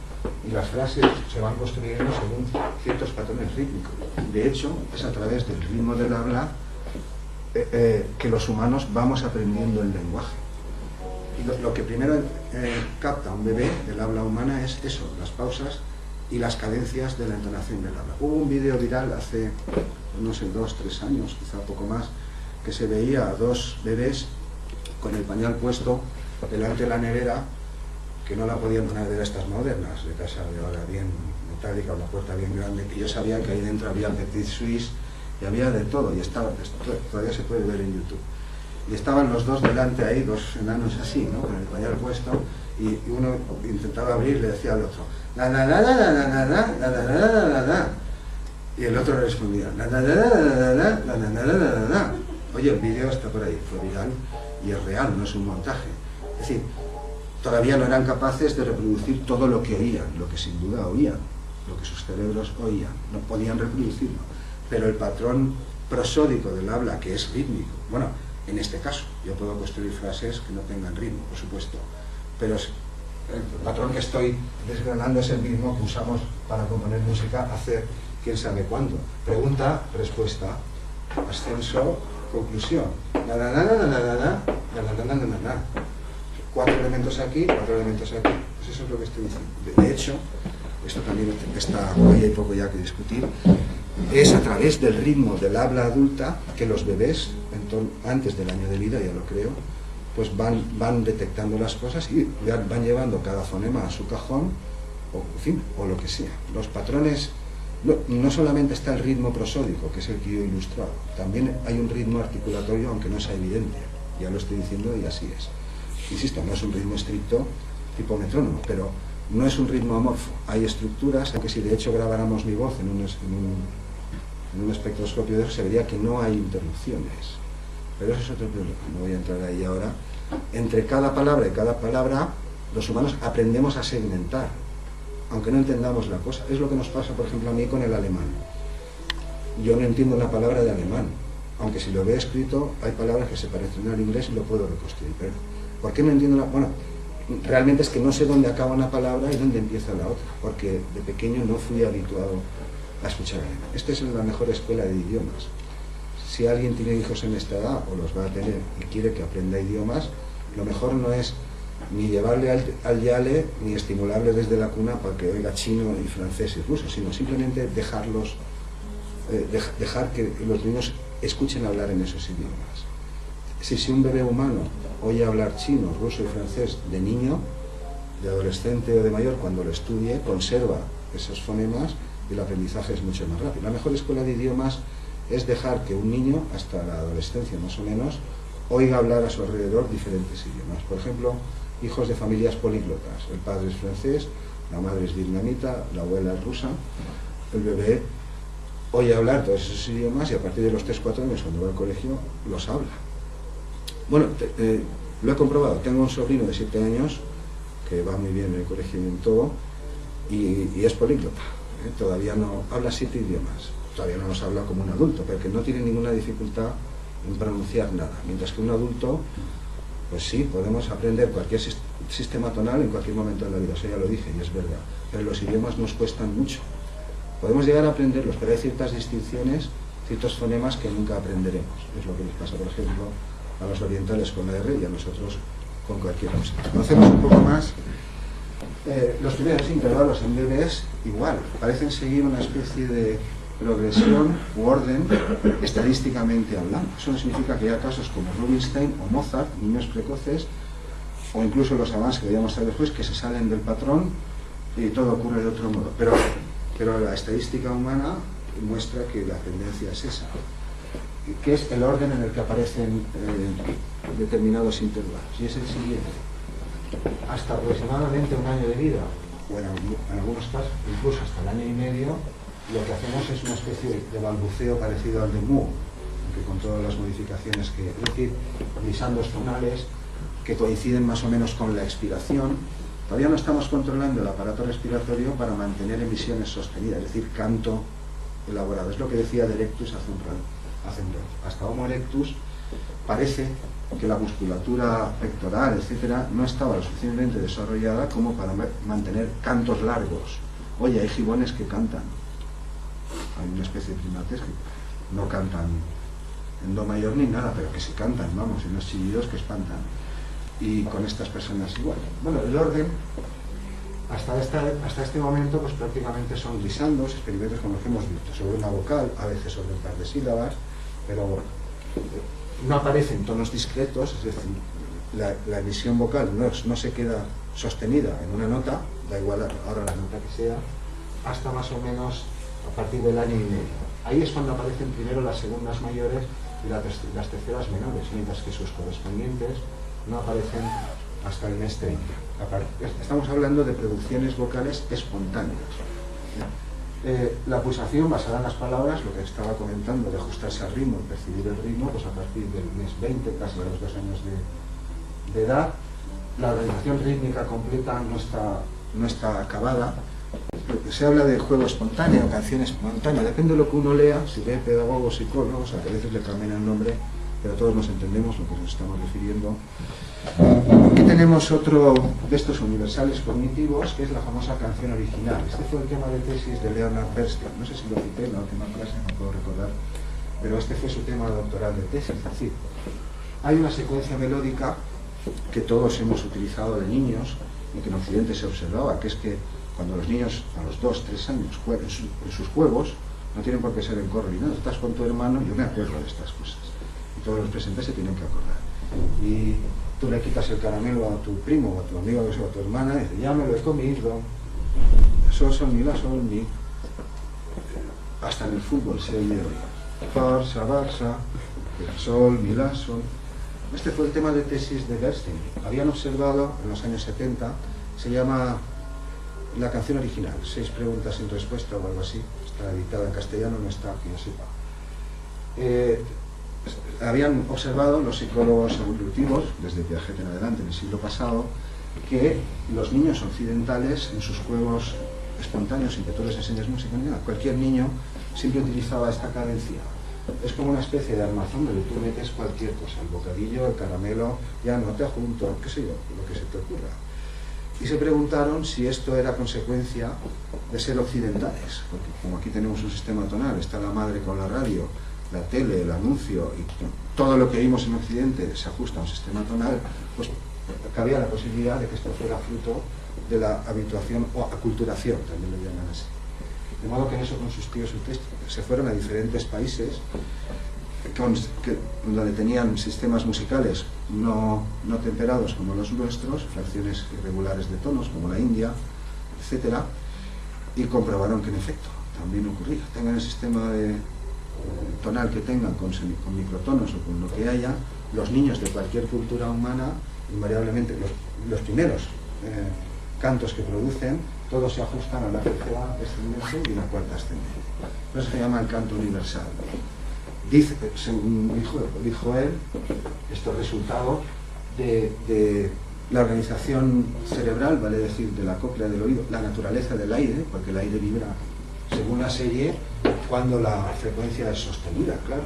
[SPEAKER 2] y las frases se van construyendo según ciertos patrones rítmicos. De hecho, es a través del ritmo del habla que los humanos vamos aprendiendo el lenguaje. Y lo que primero capta un bebé del habla humana es eso, las pausas y las cadencias de la entonación del habla. Hubo un vídeo viral hace, no sé, 2-3 años, quizá poco más, que se veía a 2 bebés con el pañal puesto delante de la nevera, que no la podían poner de estas modernas, de casa de ahora bien metálica, una puerta bien grande, que yo sabía que ahí dentro había Petit Suisse y había de todo, y estaba, todavía se puede ver en YouTube. Y estaban los 2 delante ahí, 2 enanos así, ¿no?, con el pañal puesto, y uno intentaba abrir, le decía al otro, la la la la la la la la la la la la la, y el otro le respondía, la la la la la la la la la la la la. Oye, el vídeo está por ahí, fue viral, y es real, no es un montaje. Es decir, todavía no eran capaces de reproducir todo lo que oían, lo que sin duda oían, lo que sus cerebros oían, no podían reproducirlo, pero el patrón prosódico del habla, que es rítmico, bueno, en este caso, yo puedo construir frases que no tengan ritmo, por supuesto, pero el patrón que estoy desgranando es el mismo que usamos para componer música, hacer quién sabe cuándo. Pregunta, respuesta, ascenso, conclusión. 4 elementos aquí, 4 elementos aquí. Pues eso es lo que estoy diciendo. De hecho, esto también está, hoy hay poco ya que discutir, es a través del ritmo del habla adulta que los bebés, antes del año de vida, ya lo creo, pues van detectando las cosas y van llevando cada fonema a su cajón, o, en fin, o lo que sea. Los patrones, no solamente está el ritmo prosódico, que es el que yo he ilustrado, también hay un ritmo articulatorio, aunque no sea evidente, ya lo estoy diciendo y así es. Insisto, no es un ritmo estricto tipo metrónomo, pero no es un ritmo amorfo. Hay estructuras, aunque si de hecho grabáramos mi voz en un espectroscopio de eso, se vería que no hay interrupciones. pero eso es otro problema, no voy a entrar ahí ahora. Entre cada palabra y cada palabra, los humanos aprendemos a segmentar, aunque no entendamos la cosa. Es lo que nos pasa, por ejemplo, a mí con el alemán. Yo no entiendo una palabra de alemán, aunque si lo veo escrito, hay palabras que se parecen al inglés y lo puedo reconstruir. Pero ¿por qué no entiendo la...? Bueno, realmente es que no sé dónde acaba una palabra y dónde empieza la otra, porque de pequeño no fui habituado a escuchar alemán. Esta es la mejor escuela de idiomas. Si alguien tiene hijos en esta edad, o los va a tener, y quiere que aprenda idiomas, lo mejor no es ni llevarle al yale, ni estimularle desde la cuna para que oiga chino y francés y ruso, sino simplemente dejar que los niños escuchen hablar en esos idiomas. Si un bebé humano oye hablar chino, ruso y francés de niño, de adolescente o de mayor, cuando lo estudie, conserva esos fonemas y el aprendizaje es mucho más rápido. La mejor escuela de idiomas es dejar que un niño, hasta la adolescencia más o menos, oiga hablar a su alrededor diferentes idiomas. Por ejemplo, hijos de familias políglotas. El padre es francés, la madre es vietnamita, la abuela es rusa. El bebé oye hablar todos esos idiomas y a partir de los 3-4 años, cuando va al colegio, los habla. Bueno, lo he comprobado. Tengo un sobrino de 7 años que va muy bien en el colegio y en todo, y es políglota. Todavía no habla 7 idiomas. Todavía no los habla como un adulto, pero que no tiene ninguna dificultad en pronunciar nada. Mientras que un adulto, pues sí, podemos aprender cualquier sistema tonal en cualquier momento de la vida. Eso ya lo dije y es verdad. Pero los idiomas nos cuestan mucho. Podemos llegar a aprenderlos, pero hay ciertas distinciones, ciertos fonemas que nunca aprenderemos. Es lo que les pasa, por ejemplo, a los orientales con la R y a nosotros con cualquier cosa. Conocemos un poco más. Los primeros intervalos en bebés, igual, parecen seguir una especie de progresión u orden estadísticamente hablando. Eso no significa que haya casos como Rubinstein o Mozart, niños precoces, o incluso los avances que veíamos después, que se salen del patrón y todo ocurre de otro modo. Pero la estadística humana muestra que la tendencia es esa, que es el orden en el que aparecen determinados intervalos, y es el siguiente. Hasta aproximadamente un año de vida, o en algunos casos incluso hasta el año y medio, lo que hacemos es una especie de balbuceo parecido al de Moore, aunque con todas las modificaciones que, es decir, glisandos tonales que coinciden más o menos con la expiración. Todavía no estamos controlando el aparato respiratorio para mantener emisiones sostenidas, es decir, canto elaborado. Es lo que decía de Erectus hace un rato. Hasta Homo erectus parece que la musculatura pectoral, etcétera, no estaba lo suficientemente desarrollada como para mantener cantos largos. Oye, hay gibones que cantan. Hay una especie de primates que no cantan en do mayor ni nada, pero que sí cantan, vamos, y unos chillidos que espantan. Y con estas personas igual. Bueno, el orden, hasta este momento, pues prácticamente son glisandos, experimentos como los que hemos visto, sobre una vocal, a veces sobre un par de sílabas, pero no aparecen tonos discretos, es decir, la emisión vocal no se queda sostenida en una nota, da igual ahora la nota que sea, hasta más o menos a partir del año y medio. Ahí es cuando aparecen primero las segundas mayores y las terceras menores, mientras que sus correspondientes no aparecen hasta el mes 30. Estamos hablando de producciones vocales espontáneas. La pulsación basada en las palabras, lo que estaba comentando, de ajustarse al ritmo, percibir el ritmo, pues a partir del mes 20, casi a los 2 años de edad. La organización rítmica completa no está acabada. Se habla de juego espontáneo, canción espontánea, depende de lo que uno lea, si ve pedagogos, psicólogos, a veces le cambian el nombre, pero todos nos entendemos lo que nos estamos refiriendo. Aquí tenemos otro de estos universales cognitivos, que es la famosa canción original. Este fue el tema de tesis de Leonard Bernstein, no sé si lo cité en la última clase, no puedo recordar, pero este fue su tema doctoral de tesis. Es decir, hay una secuencia melódica que todos hemos utilizado de niños y que en Occidente se observaba, que es que cuando los niños a los 2-3 años juegan en sus juegos, no tienen por qué ser en corro ni nada, estás con tu hermano, yo me acuerdo de estas cosas, y todos los presentes se tienen que acordar. Y tú le quitas el caramelo a tu primo o a tu amigo o a tu hermana y dices, ya me lo he comido, sol, sol, mi, la, sol, mi. Hasta en el fútbol se oye hoy. Barça, Barça, el sol, mi, la, sol. Este fue el tema de tesis de Bernstein. Habían observado en los años 70, se llama La canción original, 6 preguntas sin respuesta o algo así. Está editada en castellano, no está, que yo sepa. habían observado los psicólogos evolutivos, desde Piaget en adelante, en el siglo pasado, que los niños occidentales, en sus juegos espontáneos, sin que tú les enseñes música ni nada, cualquier niño siempre utilizaba esta cadencia. Es como una especie de armazón donde tú metes cualquier cosa, el bocadillo, el caramelo, ya no te junto, qué sé yo, lo que se te ocurra. Y se preguntaron si esto era consecuencia de ser occidentales, porque como aquí tenemos un sistema tonal, está la madre con la radio, la tele, el anuncio, y todo lo que vimos en Occidente se ajusta a un sistema tonal, pues cabía la posibilidad de que esto fuera fruto de la habituación o aculturación, también lo llaman así. De modo que en eso consistió su texto. Se fueron a diferentes países donde tenían sistemas musicales no temperados como los nuestros, fracciones irregulares de tonos como la India, etcétera, y comprobaron que en efecto también ocurría. Tengan el sistema tonal que tengan con microtonos o con lo que haya, los niños de cualquier cultura humana, invariablemente los primeros cantos que producen, todos se ajustan a la tercera descendente y la cuarta ascendente. Por eso se llama el canto universal. Dice, según dijo él, esto es resultado de la organización cerebral, vale decir, de la cóclea del oído, la naturaleza del aire, porque el aire vibra según la serie cuando la frecuencia es sostenida, claro.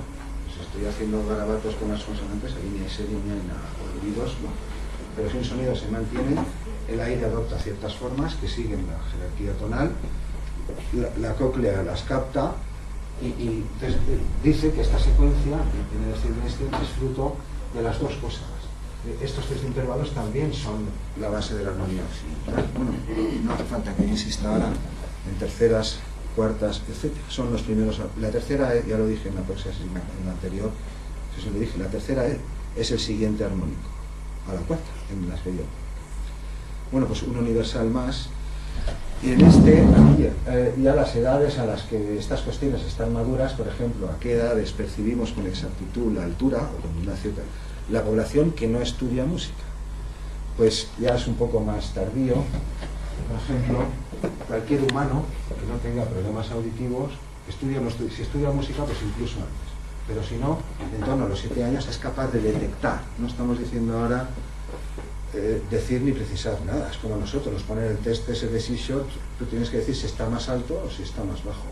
[SPEAKER 2] Si estoy haciendo garabatos con las consonantes, ahí ni hay serie ni hay nada, por oídos no. Pero si un sonido se mantiene, el aire adopta ciertas formas que siguen la jerarquía tonal, la cóclea las capta, y entonces dice que esta secuencia, viene a decir es fruto de las dos cosas. Estos tres intervalos también son la base de la armonía occidental. Bueno, no hace falta que insista ahora en terceras, cuartas, etc. Son los primeros. La tercera, ya lo dije en la próxima, en la anterior, eso lo dije, la tercera es el siguiente armónico a la cuarta, en las que yo. Bueno, pues un universal más. Y en este, ya las edades a las que estas cuestiones están maduras, por ejemplo, a qué edades percibimos con exactitud la altura, o con una cierta, la población que no estudia música, pues ya es un poco más tardío. Por ejemplo, cualquier humano que no tenga problemas auditivos, si estudia música, pues incluso antes. Pero si no, en torno a los 7 años es capaz de detectar. No estamos diciendo ahora decir ni precisar nada. Es como nosotros, nos ponen el test ese de C-Shot, tú tienes que decir si está más alto o si está más bajo.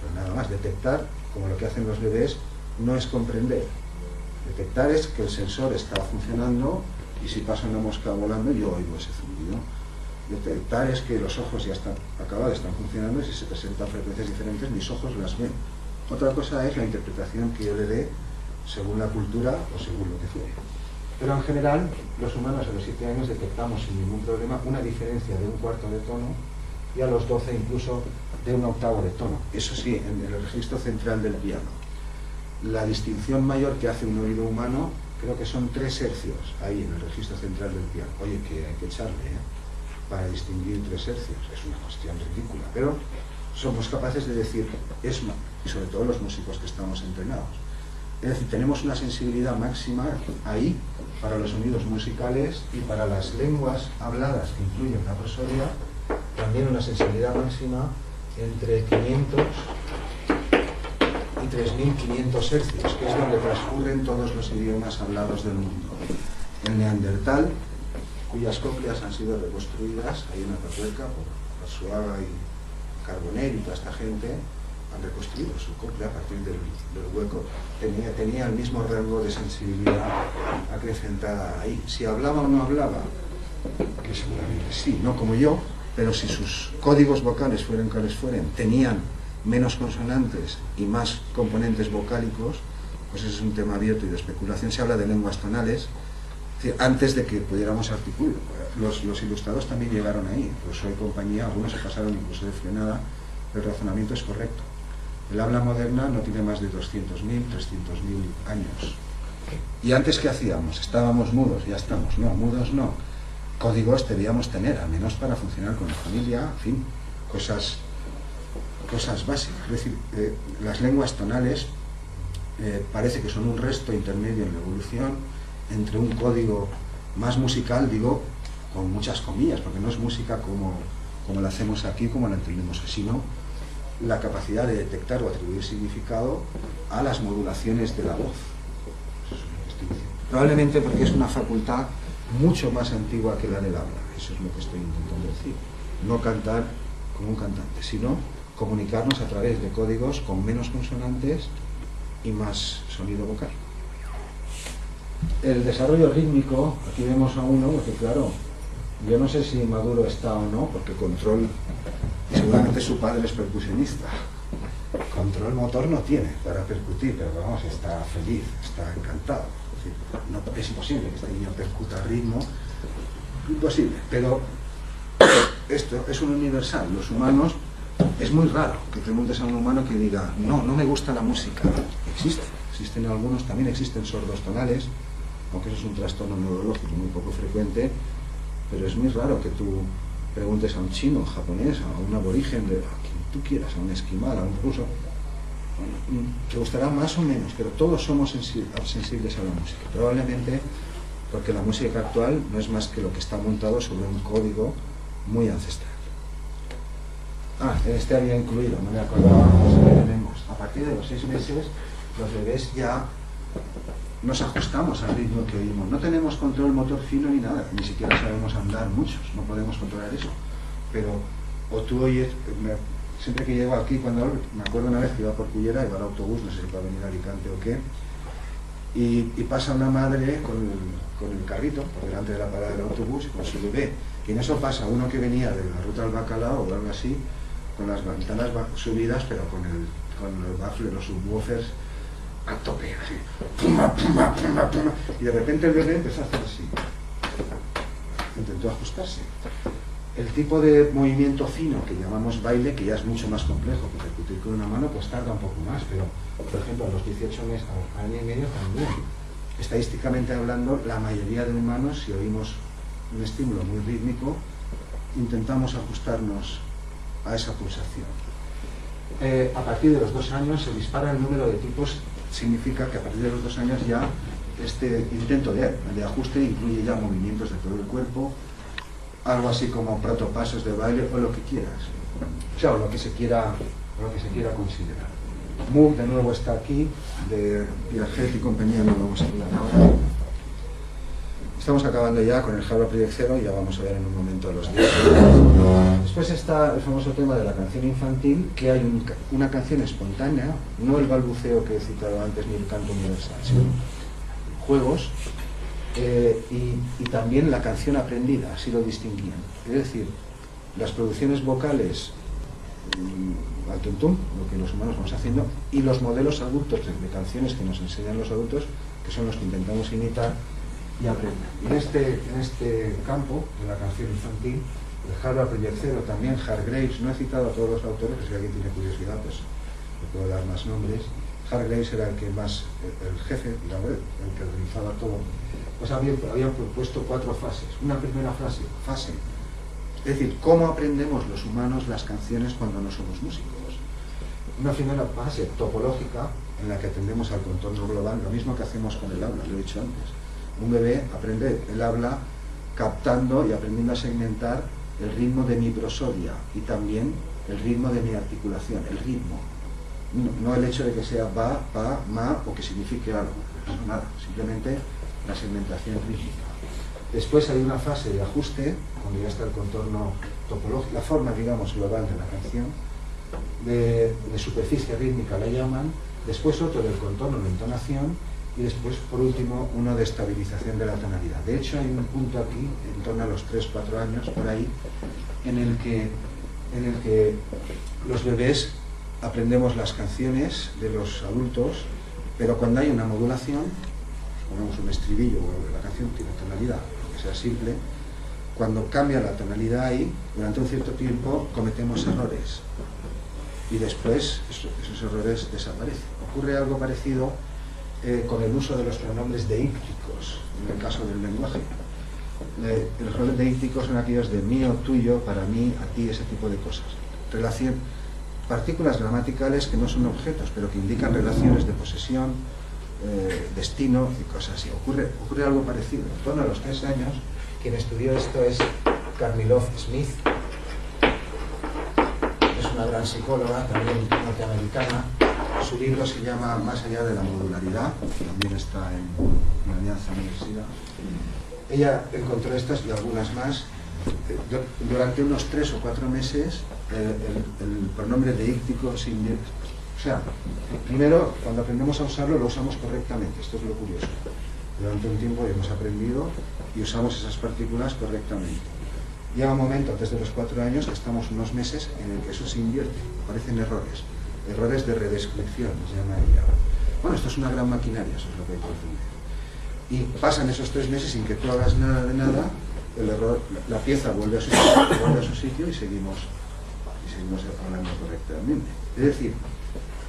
[SPEAKER 2] Pero nada más, detectar, como lo que hacen los bebés, no es comprender. Detectar es que el sensor está funcionando y si pasa una mosca volando yo oigo ese zumbido. Detectar es que los ojos ya están acabados, están funcionando y si se presentan frecuencias diferentes mis ojos las ven. Otra cosa es la interpretación que yo le dé según la cultura o según lo que fuere. Pero en general, los humanos a los 7 años detectamos sin ningún problema una diferencia de un cuarto de tono y a los 12 incluso de un octavo de tono. Eso sí, en el registro central del piano. La distinción mayor que hace un oído humano creo que son 3 hercios ahí en el registro central del piano. Oye, que hay que echarle para distinguir 3 hercios. Es una cuestión ridícula, pero somos capaces de decir es más, y sobre todo los músicos que estamos entrenados. Es decir, tenemos una sensibilidad máxima ahí para los sonidos musicales y para las lenguas habladas que incluyen la prosodia, también una sensibilidad máxima entre 500 y 3500 hercios, que es donde transcurren todos los idiomas hablados del mundo. El neandertal, cuyas cócleas han sido reconstruidas, hay una Patuerca por Suaga y Carbonell y toda esta gente, han reconstruido su cóclea a partir del hueco. Tenía el mismo rango de sensibilidad acrecentada ahí. Si hablaba o no hablaba, que seguramente sí, no como yo, pero si sus códigos vocales fueran cuales fueran, tenían menos consonantes y más componentes vocálicos, pues ese es un tema abierto y de especulación. Se habla de lenguas tonales, antes de que pudiéramos articular. Los ilustrados también llegaron ahí, Rousseau y compañía, algunos se pasaron incluso de frenada, el razonamiento es correcto. El habla moderna no tiene más de 200.000, 300.000 años. ¿Y antes qué hacíamos? Estábamos mudos, ya estamos. No, mudos no. Códigos debíamos tener, al menos para funcionar con la familia, en fin, cosas básicas. Es decir, las lenguas tonales parece que son un resto intermedio en la evolución entre un código más musical, digo, con muchas comillas, porque no es música como la hacemos aquí, como la entendemos, sino la capacidad de detectar o atribuir significado a las modulaciones de la voz. Probablemente porque es una facultad mucho más antigua que la del habla. Eso es lo que estoy intentando decir. No cantar como un cantante, sino comunicarnos a través de códigos con menos consonantes y más sonido vocal. El desarrollo rítmico, aquí vemos a uno, porque claro, yo no sé si maduro está o no, porque Control, y seguramente su padre es percusionista. Control motor no tiene para percutir, pero vamos, está feliz, está encantado. Es decir, no, es imposible que este niño percuta ritmo, imposible, pero esto es un universal. Los humanos, es muy raro que preguntes a un humano que diga, no me gusta la música. Existen algunos, también existen sordos tonales, aunque eso es un trastorno neurológico muy poco frecuente, pero es muy raro que tú preguntes a un chino, a un japonés, a un aborigen, a quien tú quieras, a un esquimal, a un ruso, te gustará más o menos, pero todos somos sensibles a la música, probablemente porque la música actual no es más que lo que está montado sobre un código muy ancestral. En este había incluido, no me acordaba, tenemos, a partir de los 6 meses, los bebés ya nos ajustamos al ritmo que oímos. No tenemos control motor fino ni nada, ni siquiera sabemos andar muchos, no podemos controlar eso. Pero, o tú oyes, siempre que llego aquí, cuando me acuerdo una vez que iba por Cullera, iba al autobús, no sé si va a venir a Alicante o qué, y pasa una madre con el carrito por delante de la parada del autobús y con su bebé. Y en eso pasa uno que venía de la ruta del bacalao o algo así, con las ventanas subidas, pero con los baffles, los subwoofers a tope, así, puma, puma, puma, puma, y de repente el bebé empezó a hacer así, intentó ajustarse. El tipo de movimiento fino que llamamos baile, que ya es mucho más complejo que percutir con una mano, pues tarda un poco más, pero por ejemplo a los 18 meses, al año y medio también. Estadísticamente hablando, la mayoría de humanos, si oímos un estímulo muy rítmico, intentamos ajustarnos a esa pulsación. A partir de los 2 años se dispara el número de tipos. Significa que a partir de los 2 años ya este intento de ajuste incluye ya movimientos de todo el cuerpo, algo así como protopasos de baile o lo que quieras, o sea, lo que se quiera considerar. Moog de nuevo está aquí, de Piaget y compañía, no vamos a hablar ahora. Estamos acabando ya con el Harvard Project Zero y ya vamos a ver en un momento los días. Después está el famoso tema de la canción infantil, que hay una canción espontánea, no el balbuceo que he citado antes ni el canto universal, sino juegos, y también la canción aprendida, así lo distinguían. Es decir, las producciones vocales al tuntum, lo que los humanos vamos haciendo, y los modelos adultos de canciones que nos enseñan los adultos, que son los que intentamos imitar y aprender. Y en este campo de la canción infantil, el Harvard Project Zero, también Hargreaves, no he citado a todos los autores, pero si alguien tiene curiosidad, pues le puedo dar más nombres. Hargreaves era el que más, el jefe, digamos, el que organizaba todo. Pues había propuesto 4 fases. Una primera fase, es decir, cómo aprendemos los humanos las canciones cuando no somos músicos. Una primera fase topológica, en la que atendemos al contorno global, lo mismo que hacemos con el habla, lo he dicho antes. Un bebé aprende el habla captando y aprendiendo a segmentar el ritmo de mi prosodia y también el ritmo de mi articulación, el ritmo. No el hecho de que sea ba, pa, ma o que signifique algo, no, nada, simplemente la segmentación rítmica. Después hay una fase de ajuste, cuando ya está el contorno topológico, la forma, digamos, global de la canción, de superficie rítmica la llaman, después otro del contorno de entonación, y después, por último, uno de estabilización de la tonalidad. De hecho, hay un punto aquí, en torno a los 3-4 años, por ahí, en el que los bebés aprendemos las canciones de los adultos, pero cuando hay una modulación, ponemos un estribillo o la canción tiene tonalidad, que sea simple, cuando cambia la tonalidad ahí, durante un cierto tiempo cometemos errores y después esos errores desaparecen. Ocurre algo parecido con el uso de los pronombres deícticos, en el caso del lenguaje. Los pronombres deícticos son aquellos de mío, tuyo, para mí, a ti, ese tipo de cosas. Partículas gramaticales que no son objetos, pero que indican relaciones de posesión, destino y cosas así. Ocurre algo parecido. En torno a los 3 años, quien estudió esto es Carmilov Smith. Es una gran psicóloga, también norteamericana. Su libro se llama Más allá de la modularidad, también está en la Alianza Universidad. Ella encontró estas y algunas más. Durante unos 3 o 4 meses el pronombre deíctico se invierte. O sea, primero, cuando aprendemos a usarlo, lo usamos correctamente. Esto es lo curioso. Durante un tiempo hemos aprendido y usamos esas partículas correctamente. Llega un momento, antes de los 4 años, que estamos unos meses en el que eso se invierte. Aparecen errores. Errores de redescripción, se llama ella. Bueno, esto es una gran maquinaria, eso es lo que hay que entender. Y pasan esos 3 meses sin que tú hagas nada de nada, el error, la pieza vuelve a su sitio y seguimos hablando correctamente. Es decir,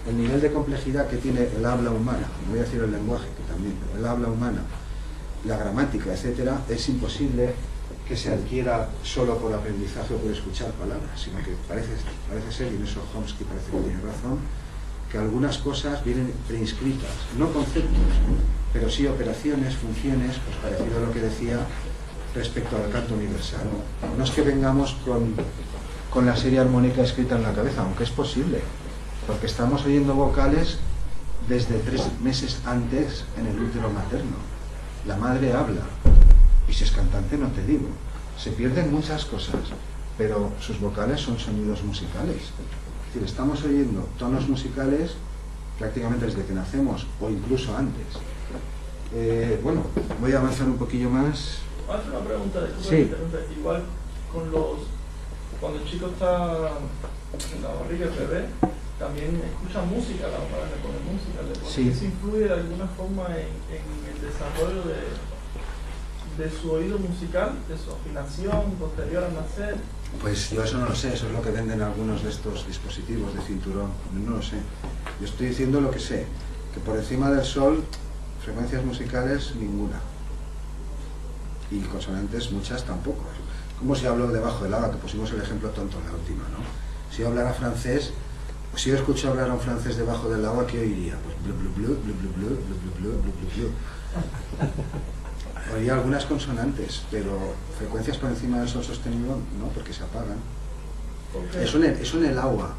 [SPEAKER 2] el nivel de complejidad que tiene el habla humana, no voy a decir el lenguaje, que también, pero el habla humana, la gramática, etcétera, es imposible que se adquiera solo por aprendizaje o por escuchar palabras, sino que parece ser, y en eso Chomsky parece que tiene razón, que algunas cosas vienen preinscritas, no conceptos, pero sí operaciones, funciones, pues parecido a lo que decía respecto al canto universal. No es que vengamos con la serie armónica escrita en la cabeza, aunque es posible, porque estamos oyendo vocales desde 3 meses antes en el útero materno. La madre habla, y si es cantante no te digo. Se pierden muchas cosas, pero sus vocales son sonidos musicales. Es decir, estamos oyendo tonos musicales prácticamente desde que nacemos, o incluso antes. Bueno, voy a avanzar un poquillo más.
[SPEAKER 3] Hace una pregunta,
[SPEAKER 2] Sí.
[SPEAKER 3] Igual cuando el chico está en la barriga, el bebé, también escucha música, la mamá le pone música,
[SPEAKER 2] Sí.
[SPEAKER 3] ¿eso influye de alguna forma en el desarrollo de su oído musical, de su afinación posterior al nacer?
[SPEAKER 2] Pues yo eso no lo sé, eso es lo que venden algunos de estos dispositivos de cinturón, no lo sé. Yo estoy diciendo lo que sé, que por encima del sol, frecuencias musicales ninguna. Y consonantes muchas tampoco. Como si hablo debajo del agua, que pusimos el ejemplo tonto en la última, ¿no? Si yo hablara francés, pues si yo escucho hablar a un francés debajo del agua, ¿qué oiría? Pues blu blu blu, blu blu blu, blu blu blu, blu blu blu. Oiría algunas consonantes, pero frecuencias por encima del sol sostenido no, porque se apagan.
[SPEAKER 3] Okay.
[SPEAKER 2] Eso en el agua,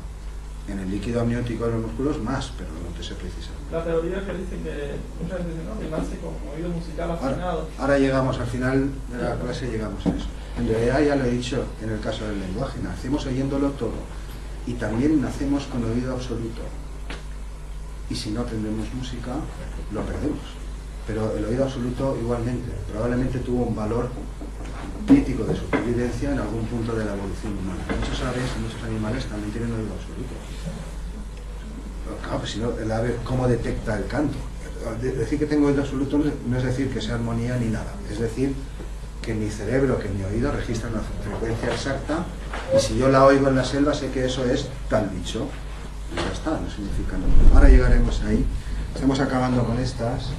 [SPEAKER 2] en el líquido amniótico de los músculos más, pero no te sé precisar.
[SPEAKER 3] La teoría que dice que muchas veces no, que nace con oído musical afinado.
[SPEAKER 2] Ahora llegamos al final de la clase, llegamos a eso. En realidad ya lo he dicho en el caso del lenguaje, nacemos oyéndolo todo y también nacemos con oído absoluto. Y si no aprendemos música, lo perdemos. Pero el oído absoluto igualmente, probablemente tuvo un valor crítico de supervivencia en algún punto de la evolución humana. Muchas aves y muchos animales también tienen oído absoluto. Claro, pues si no, el ave, ¿cómo detecta el canto? Decir que tengo oído absoluto no es decir que sea armonía ni nada, es decir que mi cerebro, que mi oído registra una frecuencia exacta y si yo la oigo en la selva sé que eso es tal bicho. Y ya está, no significa nada. Ahora llegaremos ahí. Estamos acabando con estas.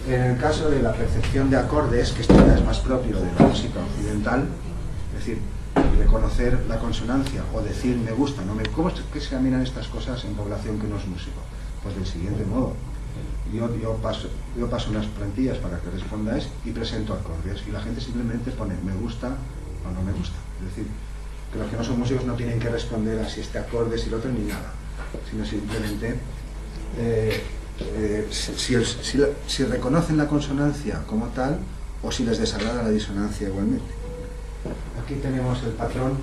[SPEAKER 2] En el caso de la percepción de acordes, que esto ya es más propio de la música occidental, es decir, reconocer la consonancia o decir me gusta, no me... ¿Cómo es que se examinan estas cosas en población que no es músico? Pues del siguiente modo. Yo paso unas plantillas para que respondáis y presento acordes y la gente simplemente pone me gusta o no me gusta. Es decir, que los que no son músicos no tienen que responder a si este acorde, si el otro, ni nada, sino simplemente si reconocen la consonancia como tal o si les desagrada la disonancia igualmente. Aquí tenemos el patrón.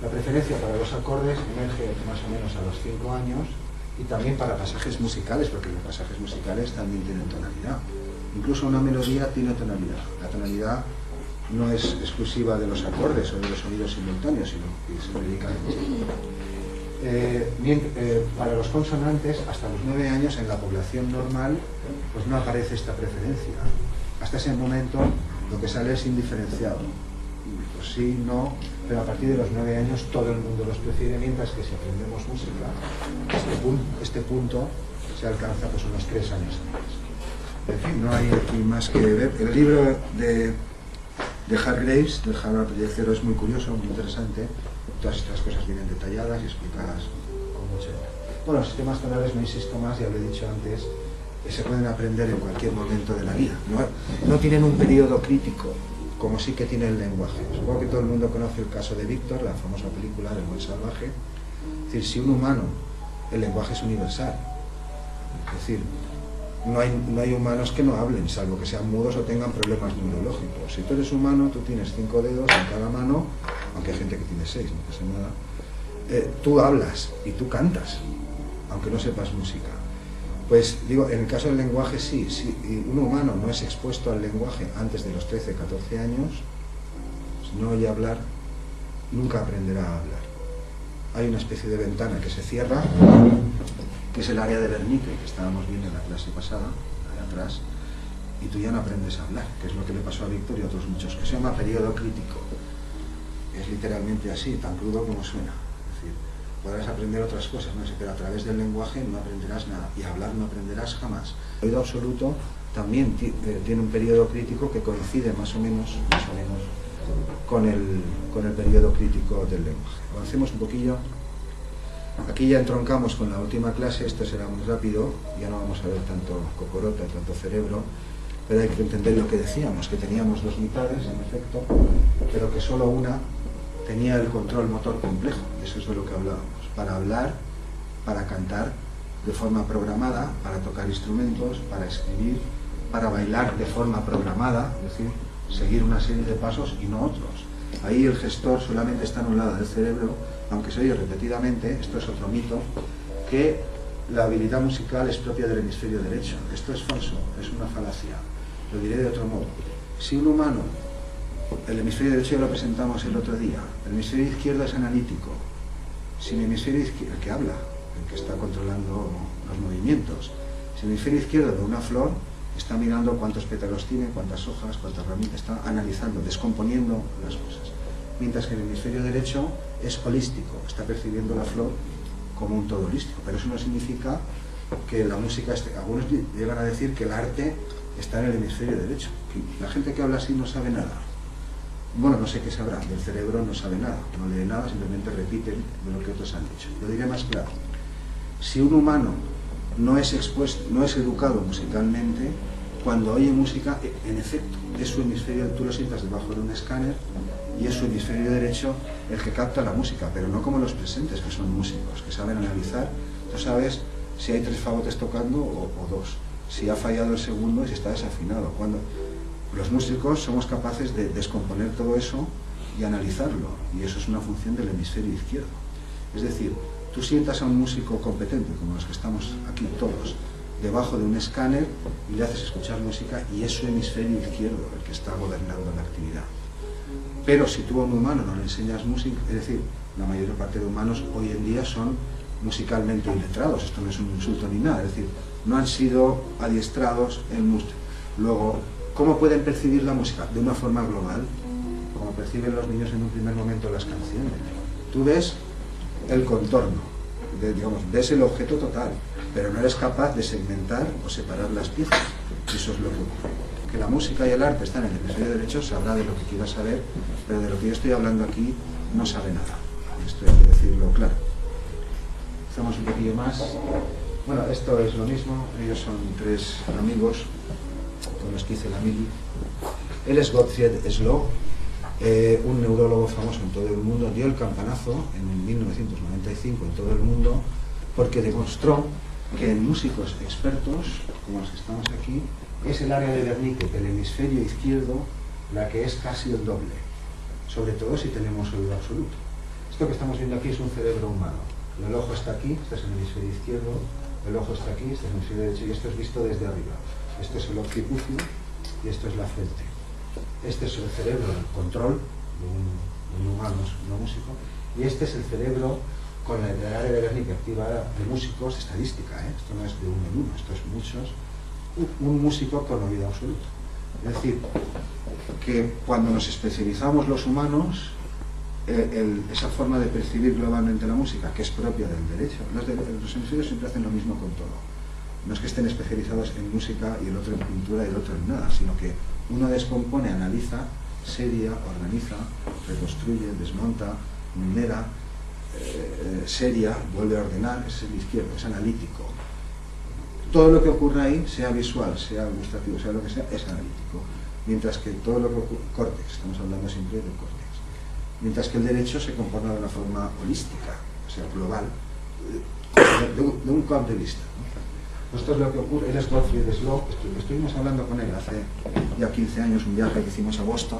[SPEAKER 2] La preferencia para los acordes emerge más o menos a los 5 años y también para pasajes musicales, porque los pasajes musicales también tienen tonalidad. Incluso una melodía tiene tonalidad. La tonalidad no es exclusiva de los acordes o de los sonidos simultáneos, sino que se dedica a para los consonantes, hasta los 9 años en la población normal, pues no aparece esta preferencia. Hasta ese momento lo que sale es indiferenciado. Pues sí, no, pero a partir de los 9 años todo el mundo los prefiere, mientras que si aprendemos música, este punto se alcanza pues unos 3 años antes. En fin, no hay aquí más que ver. El libro de Hargreaves, del Harvard Project Zero, es muy curioso, muy interesante. Todas estas cosas vienen detalladas y explicadas con mucho. Bueno, los sistemas tonales, no insisto más, ya lo he dicho antes, que se pueden aprender en cualquier momento de la vida. No tienen un periodo crítico, como sí que tiene el lenguaje. Supongo que todo el mundo conoce el caso de Víctor, la famosa película del buen salvaje. Es decir, si un humano, el lenguaje es universal. Es decir, no hay humanos que no hablen, salvo que sean mudos o tengan problemas neurológicos. Si tú eres humano, tú tienes 5 dedos en cada mano, aunque hay gente que tiene 6, no pasa nada. Tú hablas y tú cantas, aunque no sepas música. Pues digo, en el caso del lenguaje sí, si un humano no es expuesto al lenguaje antes de los 13, 14 años, si no oye hablar, nunca aprenderá a hablar. Hay una especie de ventana que se cierra, que es el área de Wernicke, que estábamos viendo en la clase pasada, ahí atrás, y tú ya no aprendes a hablar, que es lo que le pasó a Víctor y a otros muchos, que se llama periodo crítico. Es literalmente así, tan crudo como suena. Es decir, podrás aprender otras cosas, no sé, pero a través del lenguaje no aprenderás nada, y hablar no aprenderás jamás. El oído absoluto también tiene un periodo crítico que coincide más o menos con el periodo crítico del lenguaje. Avancemos un poquillo. Aquí ya entroncamos con la última clase, esto será muy rápido, ya no vamos a ver tanto cocorota, tanto cerebro, pero hay que entender lo que decíamos, que teníamos 2 mitades, en efecto, pero que solo una tenía el control motor complejo, eso es de lo que hablábamos, para hablar, para cantar de forma programada, para tocar instrumentos, para escribir, para bailar de forma programada, es decir, seguir una serie de pasos y no otros. Ahí el gestor solamente está en un lado del cerebro, aunque se oye repetidamente, esto es otro mito, que la habilidad musical es propia del hemisferio derecho. Esto es falso, es una falacia. Lo diré de otro modo. Si un humano, el hemisferio derecho ya lo presentamos el otro día, el hemisferio izquierdo es analítico. Si el hemisferio izquierdo, el que habla, el que está controlando los movimientos, si el hemisferio izquierdo de una flor está mirando cuántos pétalos tiene, cuántas hojas, cuántas ramitas, está analizando, descomponiendo las cosas. Mientras que el hemisferio derecho es holístico, está percibiendo la flor como un todo holístico. Pero eso no significa que la música esté... Algunos llegan a decir que el arte está en el hemisferio derecho. Que la gente que habla así no sabe nada. Bueno, no sé qué sabrá, del cerebro no sabe nada, no lee nada, simplemente repite de lo que otros han dicho. Lo diré más claro. Si un humano no es expuesto, no es educado musicalmente, cuando oye música, en efecto, es su hemisferio, tú lo sientas debajo de un escáner y es su hemisferio derecho el que capta la música, pero no como los presentes, que son músicos, que saben analizar. Tú sabes si hay 3 fagotes tocando o 2, si ha fallado el segundo y si está desafinado. Cuando los músicos somos capaces de descomponer todo eso y analizarlo, y eso es una función del hemisferio izquierdo. Es decir, tú sientas a un músico competente, como los que estamos aquí todos, debajo de un escáner y le haces escuchar música y es su hemisferio izquierdo el que está gobernando la actividad. Pero si tú a un humano no le enseñas música, es decir, la mayor parte de humanos hoy en día son musicalmente iletrados, esto no es un insulto ni nada, es decir, no han sido adiestrados en música. Luego, ¿cómo pueden percibir la música? De una forma global, como perciben los niños en un primer momento las canciones. Tú ves el contorno, digamos, ves el objeto total, pero no eres capaz de segmentar o separar las piezas. Eso es lo que ocurre. Que la música y el arte están en el hemisferio derecho, sabrá de lo que quiera saber, pero de lo que yo estoy hablando aquí no sabe nada. Esto hay que decirlo claro. Hacemos un poquillo más. Bueno, esto es lo mismo. Ellos son 3 amigos con los que hice la mili. Él es Gottfried Slow, un neurólogo famoso en todo el mundo. Dio el campanazo en 1995 en todo el mundo porque demostró que en músicos expertos, como los que estamos aquí, es el área de Wernicke, el hemisferio izquierdo, la que es casi el doble, sobre todo si tenemos oído absoluto. Esto que estamos viendo aquí es un cerebro humano. El ojo está aquí, este es el hemisferio izquierdo, el ojo está aquí, este es el hemisferio derecho, y esto es visto desde arriba. Esto es el occipucio y esto es la frente. Este es el cerebro, el control de un humano no músico, y este es el cerebro con el área de Wernicke activa de músicos, estadística, esto no es de uno en uno, esto es muchos, un músico con oído absoluto. Es decir, que cuando nos especializamos los humanos, esa forma de percibir globalmente la música, que es propia del derecho, los hemisferios siempre hacen lo mismo con todo. No es que estén especializados en música y el otro en pintura y el otro en nada, sino que uno descompone, analiza, seria, organiza, reconstruye, desmonta, numera, seria, vuelve a ordenar, es el izquierdo, es analítico. Todo lo que ocurra ahí, sea visual, sea gustativo, sea lo que sea, es analítico. Mientras que todo lo que ocurre, córtex, estamos hablando siempre del córtex. Mientras que el derecho se compone de una forma holística, o sea, global, de un punto de vista, ¿no? Nosotros lo que ocurre, él es Gottfried Slob, estuvimos hablando con él hace ya 15 años, un viaje que hicimos a Boston,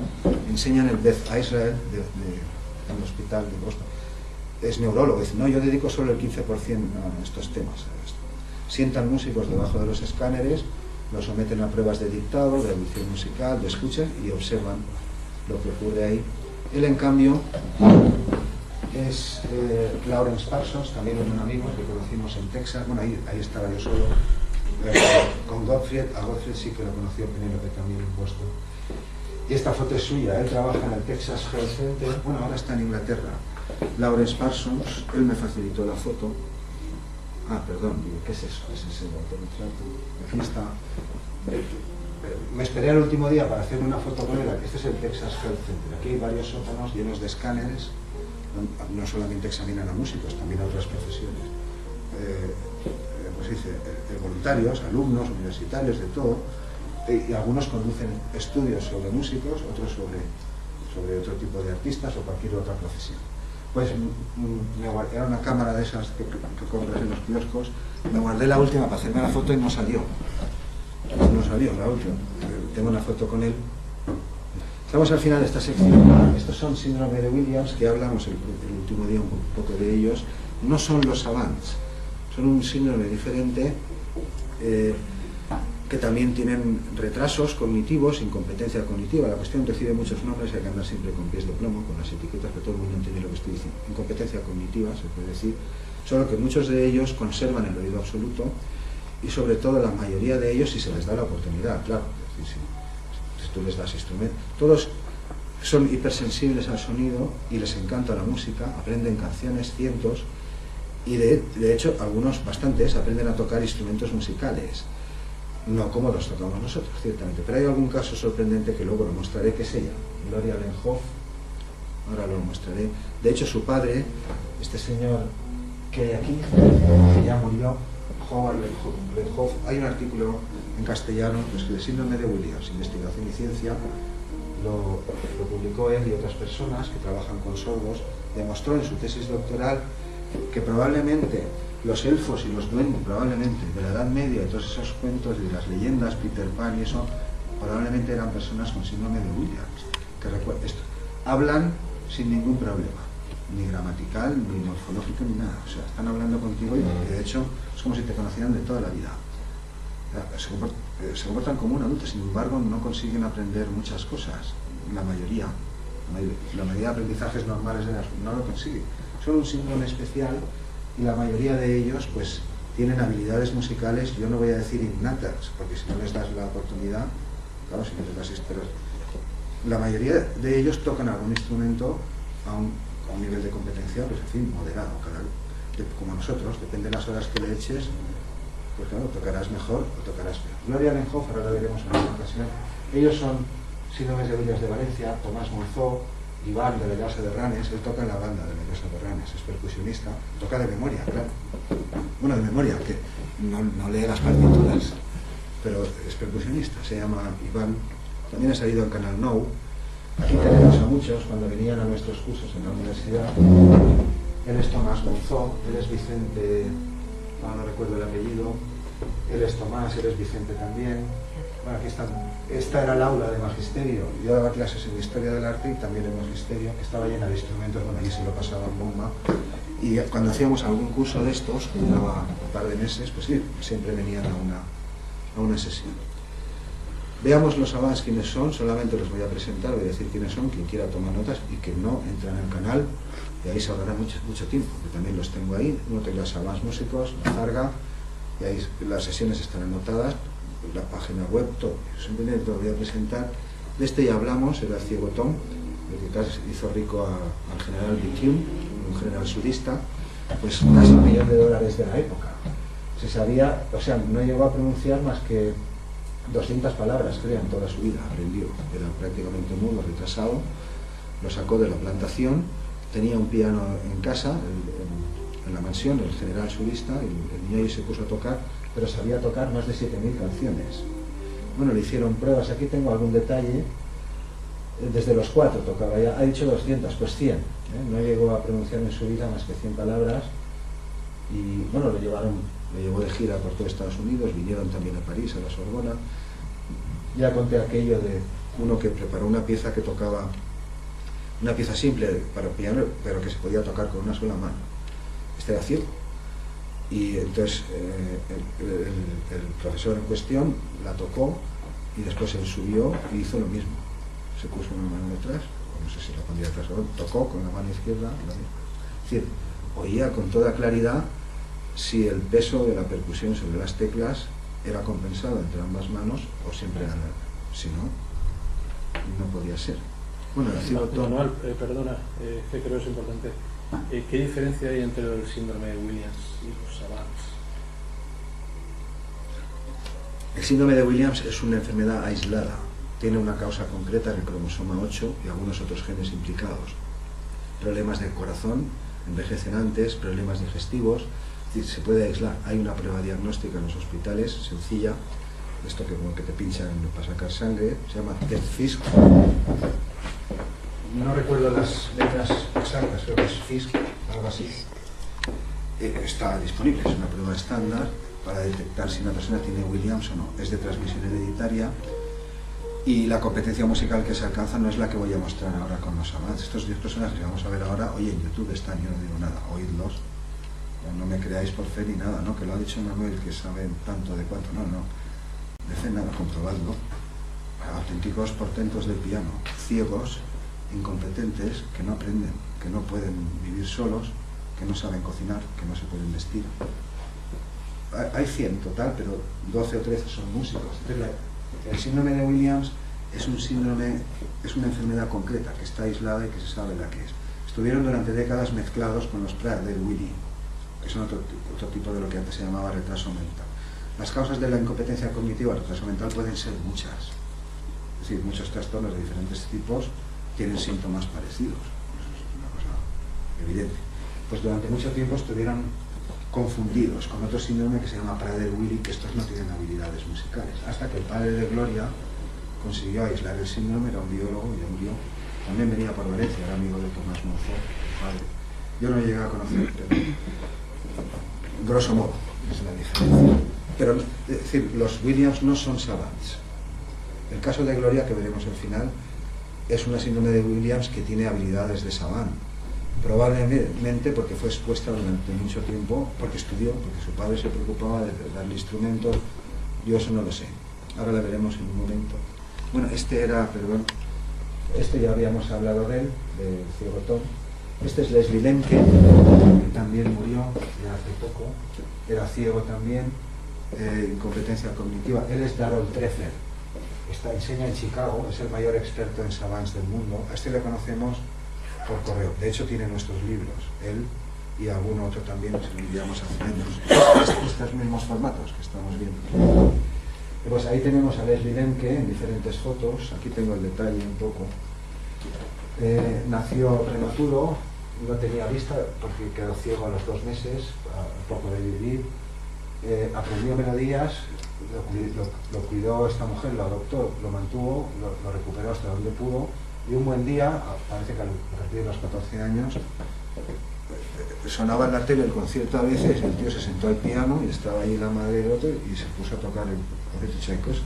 [SPEAKER 2] enseña en el Beth Israel, del hospital de Boston. Es neurólogo, dice, no, yo dedico solo el 15% a estos temas. Sientan músicos debajo de los escáneres, los someten a pruebas de dictado, de audición musical, de escucha y observan lo que ocurre ahí. Él, en cambio, es Lawrence Parsons, también un amigo que conocimos en Texas. Bueno, ahí estaba yo solo con Gottfried. A Gottfried sí que lo conoció Penélope también en Boston. Y esta foto es suya. Él trabaja en el Texas Health Center. Bueno, ahora está en Inglaterra. Lawrence Parsons, él me facilitó la foto. Ah, perdón, digo, ¿qué es eso? Es ese autorretrato. Aquí está. Me esperé al último día para hacer una foto con él. Este es el Texas Health Center. Aquí hay varios sótanos llenos de escáneres. No solamente examinan a músicos, también a otras profesiones. Pues dice, voluntarios, alumnos, universitarios, de todo. Y algunos conducen estudios sobre músicos, otros sobre otro tipo de artistas o cualquier otra profesión. Pues era una cámara de esas que compras en los kioscos. Me guardé la última para hacerme la foto y no salió. No salió la última. Tengo una foto con él. Estamos al final de esta sección. Estos son síndrome de Williams, que hablamos el último día un poco de ellos. No son los savants, son un síndrome diferente que también tienen retrasos cognitivos, incompetencia cognitiva. La cuestión recibe muchos nombres, hay que andar siempre con pies de plomo, con las etiquetas, que todo el mundo entiende lo que estoy diciendo. Incompetencia cognitiva, se puede decir, solo que muchos de ellos conservan el oído absoluto y sobre todo la mayoría de ellos si se les da la oportunidad, claro. Es decir, si tú les das instrumentos, todos son hipersensibles al sonido y les encanta la música, aprenden canciones, cientos, y de hecho algunos, bastantes, aprenden a tocar instrumentos musicales. No como los tocamos nosotros, ciertamente, pero hay algún caso sorprendente que luego lo mostraré, que es ella, Gloria Lenhoff. Ahora lo mostraré. De hecho, su padre, este señor que hay aquí, que ya murió, Howard Lenhoff, hay un artículo en castellano, pues, de síndrome de Williams, investigación y ciencia, lo publicó él y otras personas que trabajan con sordos. Demostró en su tesis doctoral que probablemente los elfos y los duendes, probablemente de la Edad Media, y todos esos cuentos de las leyendas, Peter Pan y eso, probablemente eran personas con síndrome de Williams, que esto, hablan sin ningún problema, ni gramatical, ni morfológico, ni nada. O sea, están hablando contigo y de hecho es como si te conocieran de toda la vida. Se comportan como un adulto, sin embargo no consiguen aprender muchas cosas, la mayoría de aprendizajes normales no lo consiguen. Son un síndrome especial y la mayoría de ellos pues tienen habilidades musicales, yo no voy a decir innatas, porque si no les das la oportunidad, claro, si no les das pero la mayoría de ellos tocan algún instrumento a un nivel de competencia, pues en fin, moderado, como nosotros, depende de las horas que le eches, pues claro, tocarás mejor o tocarás peor. Gloria Lenhoff, ahora la veremos en otra ocasión. Ellos son síndromes de Williams de Valencia, Tomás Monzó, Iván de la Llosa de Ranes. Él toca en la banda de la Llosa de Ranes, es percusionista, toca de memoria, claro. Bueno, de memoria, que no lee las partituras, pero es percusionista, se llama Iván. También ha salido en Canal Now. Aquí tenemos a muchos cuando venían a nuestros cursos en la universidad. Él es Tomás Monzó, él es Vicente, no recuerdo el apellido, él es Tomás, él es Vicente también. Bueno, aquí están. Esta era el aula de magisterio. Yo daba clases en historia del arte y también en magisterio, que estaba llena de instrumentos, bueno, allí se lo pasaba en bomba. Y cuando hacíamos algún curso de estos, que duraba un par de meses, pues sí, siempre venían a una sesión. Veamos los savants quiénes son, solamente los voy a presentar, voy a decir quiénes son, quien quiera tomar notas y que no entran en el canal, y ahí se ahorrará mucho tiempo, porque también los tengo ahí, uno tengo los savants músicos, la Zarga, y ahí las sesiones están anotadas, la página web, todo. Simplemente lo voy a presentar. De este ya hablamos, era el ciego Tom, el que casi hizo rico al general Bethune, un general sudista, pues casi $1 millón de la época. Se sabía, o sea, no llegó a pronunciar más que 200 palabras, creo, en toda su vida, aprendió. Era prácticamente mudo, retrasado, lo sacó de la plantación, tenía un piano en casa, en la mansión, el general sudista, el niño ahí se puso a tocar, pero sabía tocar más de 7.000 canciones. Bueno, le hicieron pruebas, aquí tengo algún detalle, desde los 4 tocaba ya, ha dicho 200, pues 100, no llegó a pronunciar en su vida más que 100 palabras, y bueno, lo llevaron lo llevó de gira por todo Estados Unidos, vinieron también a París, a la Sorbona. Ya conté aquello de uno que preparó una pieza que tocaba, una pieza simple para piano, pero que se podía tocar con una sola mano. Este era ciego. Y entonces el profesor en cuestión la tocó y después él subió y hizo lo mismo. Se puso una mano detrás, o no sé si la pondría detrás o no, tocó con la mano izquierda lo mismo. Es decir, oía con toda claridad si el peso de la percusión sobre las teclas era compensado entre ambas manos o siempre era nada. Si no, no podía ser. Bueno,
[SPEAKER 4] Manuel, perdona, que creo que es importante. ¿Qué diferencia hay entre el síndrome de Williams y los Savants?
[SPEAKER 2] El síndrome de Williams es una enfermedad aislada. Tiene una causa concreta en el cromosoma 8 y algunos otros genes implicados. Problemas del corazón, envejecen antes, problemas digestivos, es decir, se puede aislar. Hay una prueba diagnóstica en los hospitales, sencilla, esto que como que te pinchan para sacar sangre, se llama TET-FISC. No recuerdo las letras exactas, creo que es FISC, algo así. Está disponible, es una prueba estándar para detectar si una persona tiene Williams o no. Es de transmisión hereditaria y la competencia musical que se alcanza no es la que voy a mostrar ahora con los Savants. Estos 10 personajes que vamos a ver ahora, oye, en YouTube están, yo no digo nada, oídlos. No me creáis por fe ni nada, ¿no? Que lo ha dicho Manuel, que saben tanto de cuánto, no. De fe nada, comprobadlo. Auténticos portentos del piano, ciegos, incompetentes, que no aprenden, que no pueden vivir solos, que no saben cocinar, que no se pueden vestir. Hay 100 en total, pero 12 o 13 son músicos. El síndrome de Williams es un síndrome, es una enfermedad concreta, que está aislada y que se sabe la que es. Estuvieron durante décadas mezclados con los Prader-Willi, que son otro tipo de lo que antes se llamaba retraso mental. Las causas de la incompetencia cognitiva, el retraso mental, pueden ser muchas. Es decir, muchos trastornos de diferentes tipos tienen síntomas parecidos. Es una cosa evidente. Pues durante mucho tiempo estuvieron confundidos con otro síndrome que se llama Prader-Willi, que estos no tienen habilidades musicales. Hasta que el padre de Gloria consiguió aislar el síndrome, era un biólogo, ya murió. También venía por Valencia, era amigo de Tomás Monfort, el padre. Yo no llegué a conocer, pero grosso modo es la diferencia. Pero, es decir, los Williams no son Savants. El caso de Gloria, que veremos al final, es una síndrome de Williams que tiene habilidades de Savant. Probablemente porque fue expuesta durante mucho tiempo, porque estudió, porque su padre se preocupaba de darle instrumentos. Yo eso no lo sé. Ahora la veremos en un momento. Bueno, este ya habíamos hablado de él, del ciego Tom. Este es Leslie Lemke, que también murió ya hace poco. Era ciego también, incompetencia cognitiva. Él es Darrell Treffler. Enseña en Chicago, es el mayor experto en savants del mundo. A este le conocemos por correo. De hecho, tiene nuestros libros. Él y algún otro también se lo enviamos hace años. Estos mismos formatos que estamos viendo. Pues ahí tenemos a Leslie Lemke en diferentes fotos. Aquí tengo el detalle un poco. Nació prematuro, no tenía vista porque quedó ciego a los 2 meses, a poco de vivir. Aprendió melodías, lo cuidó esta mujer, lo adoptó, lo mantuvo, lo recuperó hasta donde pudo. Y un buen día, parece que a partir de los 14 años, sonaba en la tele el concierto a veces, el tío se sentó al piano y estaba ahí la madre del otro y se puso a tocar el de Tchaikovsky.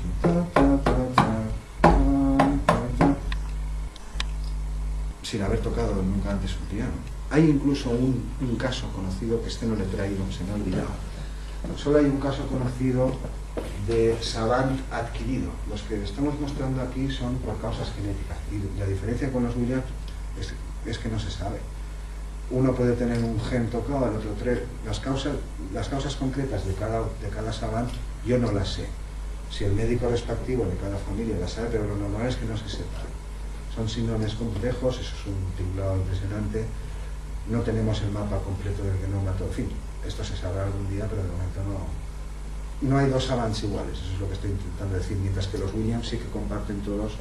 [SPEAKER 2] Sin haber tocado nunca antes un piano. Hay incluso un caso conocido, que este no le he traído, se me ha olvidado. Solo hay un caso conocido de savant adquirido. Los que estamos mostrando aquí son por causas genéticas. Y la diferencia con los Williams es que no se sabe. Uno puede tener un gen tocado, el otro 3. Las causas concretas de cada savant yo no las sé. Si el médico respectivo de cada familia las sabe, pero lo normal es que no se sepa. Son síndromes complejos, eso es un tinglado impresionante. No tenemos el mapa completo del genoma, en fin, esto se sabrá algún día, pero de momento no hay 2 savants iguales, eso es lo que estoy intentando decir, mientras que los Williams sí que comparten todos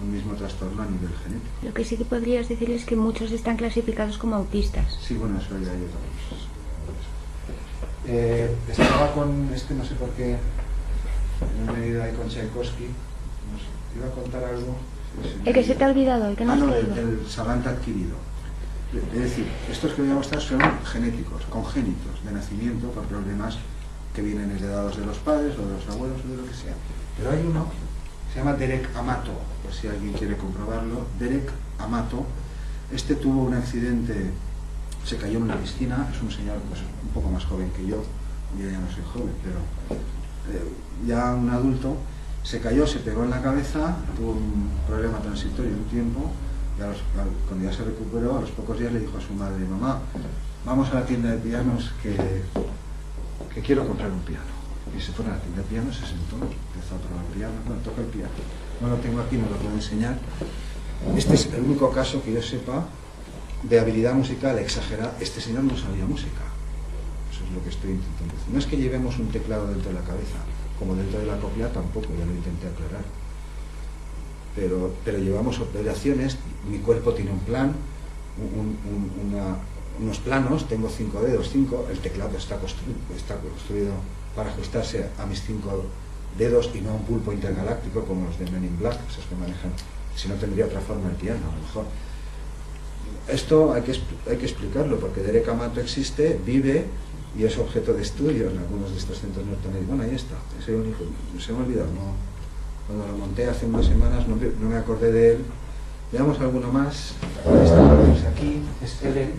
[SPEAKER 2] un mismo trastorno a nivel genético.
[SPEAKER 5] Lo que sí que podrías decir es que muchos están clasificados como autistas.
[SPEAKER 2] Sí, bueno, eso ya hay otros. Estaba con no sé por qué, me he venido ahí con Tchaikovsky, no sé, te iba a contar algo.
[SPEAKER 5] El que se te ha olvidado, el que no has leído.
[SPEAKER 2] El savant adquirido. Es decir, estos que voy a mostrar son genéticos, congénitos, de nacimiento por problemas que vienen heredados de los padres o de los abuelos o de lo que sea. Pero hay uno, se llama Derek Amato, por si alguien quiere comprobarlo. Derek Amato, este tuvo un accidente, se cayó en una piscina, es un señor pues, un poco más joven que yo ya no soy joven, pero ya un adulto, se cayó, se pegó en la cabeza, tuvo un problema transitorio un tiempo, y cuando ya se recuperó, a los pocos días le dijo a su madre: mamá, vamos a la tienda de pianos que quiero comprar un piano. Y se fueron a la tienda de piano, se sentó, empezó a probar piano, bueno, toca el piano. No lo tengo aquí, no lo puedo enseñar. Este es el único caso que yo sepa de habilidad musical exagerada. Este señor no sabía música. Eso es lo que estoy intentando decir. No es que llevemos un teclado dentro de la cabeza, como dentro de la cóclea tampoco, ya lo intenté aclarar. Pero llevamos operaciones, mi cuerpo tiene un plan, unos planos, tengo 5 dedos, el teclado está construido para ajustarse a mis 5 dedos y no a un pulpo intergaláctico como los de Men in Black, esos que manejan, si no tendría otra forma el piano, a lo mejor. Esto hay que explicarlo, porque Derek Amato existe, vive y es objeto de estudio en algunos de estos centros norteamericanos. Bueno, ahí está, ese único, se me ha olvidado, ¿no? Cuando lo monté hace unas semanas no me acordé de él. Veamos alguno más. Esta aquí es Ellen,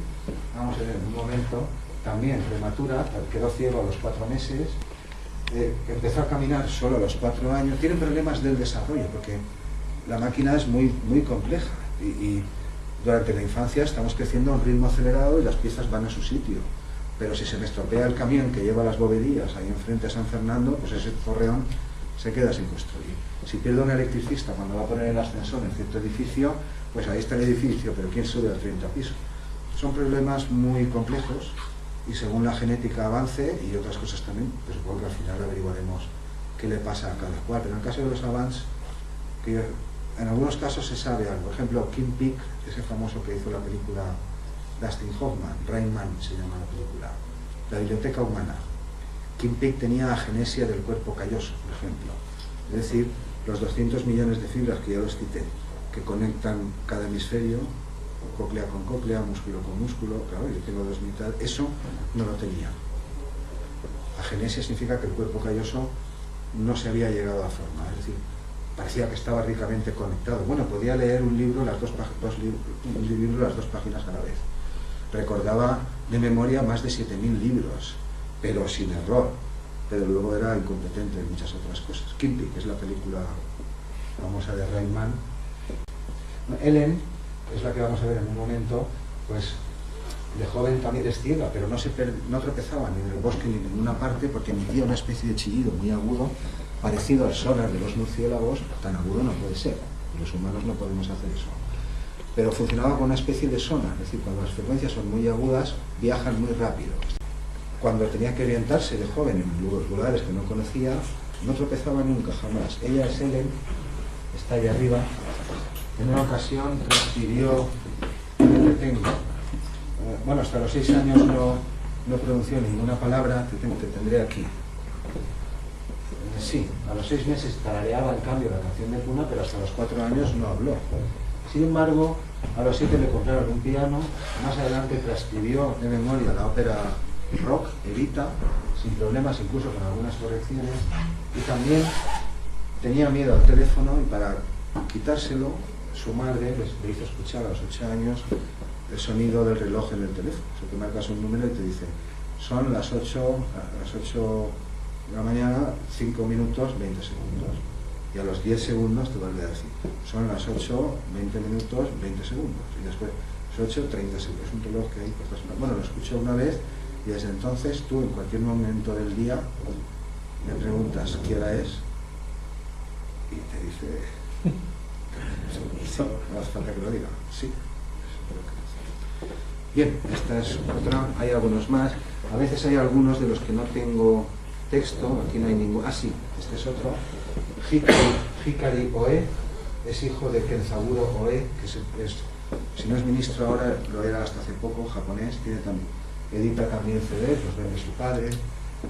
[SPEAKER 2] vamos a ver en un momento, también prematura, quedó ciego a los 4 meses, empezó a caminar solo a los 4 años. Tienen problemas del desarrollo porque la máquina es muy, muy compleja y durante la infancia estamos creciendo a un ritmo acelerado y las piezas van a su sitio. Pero si se me estropea el camión que lleva las boberías ahí enfrente a San Fernando, pues ese correón se queda sin construir. Si pierdo un electricista cuando va a poner el ascensor en cierto edificio, pues ahí está el edificio, pero ¿quién sube al 30 piso? Son problemas muy complejos y según la genética avance y otras cosas también, pues supongo que al final averiguaremos qué le pasa a cada cual. Pero en el caso de los Avants, que en algunos casos se sabe algo. Por ejemplo, Kim Peek, ese famoso que hizo la película Dustin Hoffman, Rain Man se llama la película, La biblioteca humana. Kim Peek tenía agenesia del cuerpo calloso, por ejemplo. Es decir, los 200 millones de fibras que ya los quité, que conectan cada hemisferio, cóclea con cóclea, músculo con músculo, claro, yo tengo 2 mitades, eso no lo tenía. Agenesia significa que el cuerpo calloso no se había llegado a formar, es decir, parecía que estaba ricamente conectado. Bueno, podía leer un libro, las dos páginas a la vez. Recordaba de memoria más de 7.000 libros, pero sin error. Pero luego era incompetente en muchas otras cosas. Kim Peek, que es la película famosa de Rain Man. Ellen, que es la que vamos a ver en un momento, pues de joven también es ciega, pero no tropezaba ni en el bosque ni en ninguna parte porque emitía una especie de chillido muy agudo, parecido al sonar de los murciélagos. Tan agudo no puede ser, los humanos no podemos hacer eso. Pero funcionaba con una especie de sonar, es decir, cuando las frecuencias son muy agudas, viajan muy rápido. Cuando tenía que orientarse de joven en lugares que no conocía, no tropezaba nunca, jamás. Ella es Ellen, está ahí arriba. En una ocasión transcribió, bueno, hasta los 6 años no pronunció ninguna palabra, te tendré aquí. Sí, a los 6 meses tarareaba en cambio la canción de cuna, pero hasta los 4 años no habló. Sin embargo, a los 7 le compraron un piano, más adelante transcribió de memoria la ópera rock, Evita, sin problemas, incluso con algunas correcciones, y también tenía miedo al teléfono y para quitárselo, su madre le hizo escuchar a los 8 años el sonido del reloj en el teléfono. O sea, que marcas un número y te dice, son las 8 de la mañana, 5 minutos, 20 segundos. Y a los 10 segundos te vuelve a decir, son las 8, 20 minutos, 20 segundos. Y después, las 8, 30 segundos. Es un reloj que hay por todas partes. Bueno, lo escuché una vez y desde entonces tú en cualquier momento del día me preguntas qué hora es y te dice, sí, no hace falta que lo diga, sí. Bien, esta es otra, hay algunos más. A veces hay algunos de los que no tengo texto, aquí no hay ningún. Ah, sí, este es otro. Hikari Oe es hijo de Kenzaburo Oe, que si no es ministro ahora, lo era hasta hace poco, japonés, edita también CDs, los vende su padre.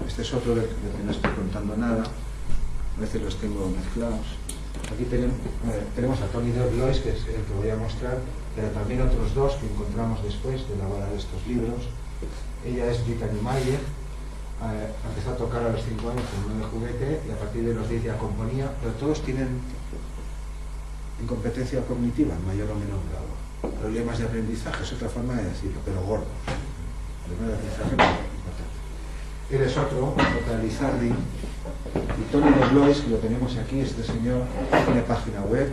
[SPEAKER 2] Este es otro del que no estoy contando nada, a veces los tengo mezclados. Aquí tenemos a Tony Lois, que es el que voy a mostrar, pero también otros dos que encontramos después de elaborar estos libros. Ella es Brittany Mayer, empezó a tocar a los 5 años con uno de juguete y a partir de los 10 ya componía, pero todos tienen incompetencia cognitiva en mayor o menor grado. Problemas de aprendizaje es otra forma de decirlo, pero gordo. Problemas de aprendizaje muy importante. Él es otro Lizardi, y Tony de Blois, que lo tenemos aquí, este señor tiene página web.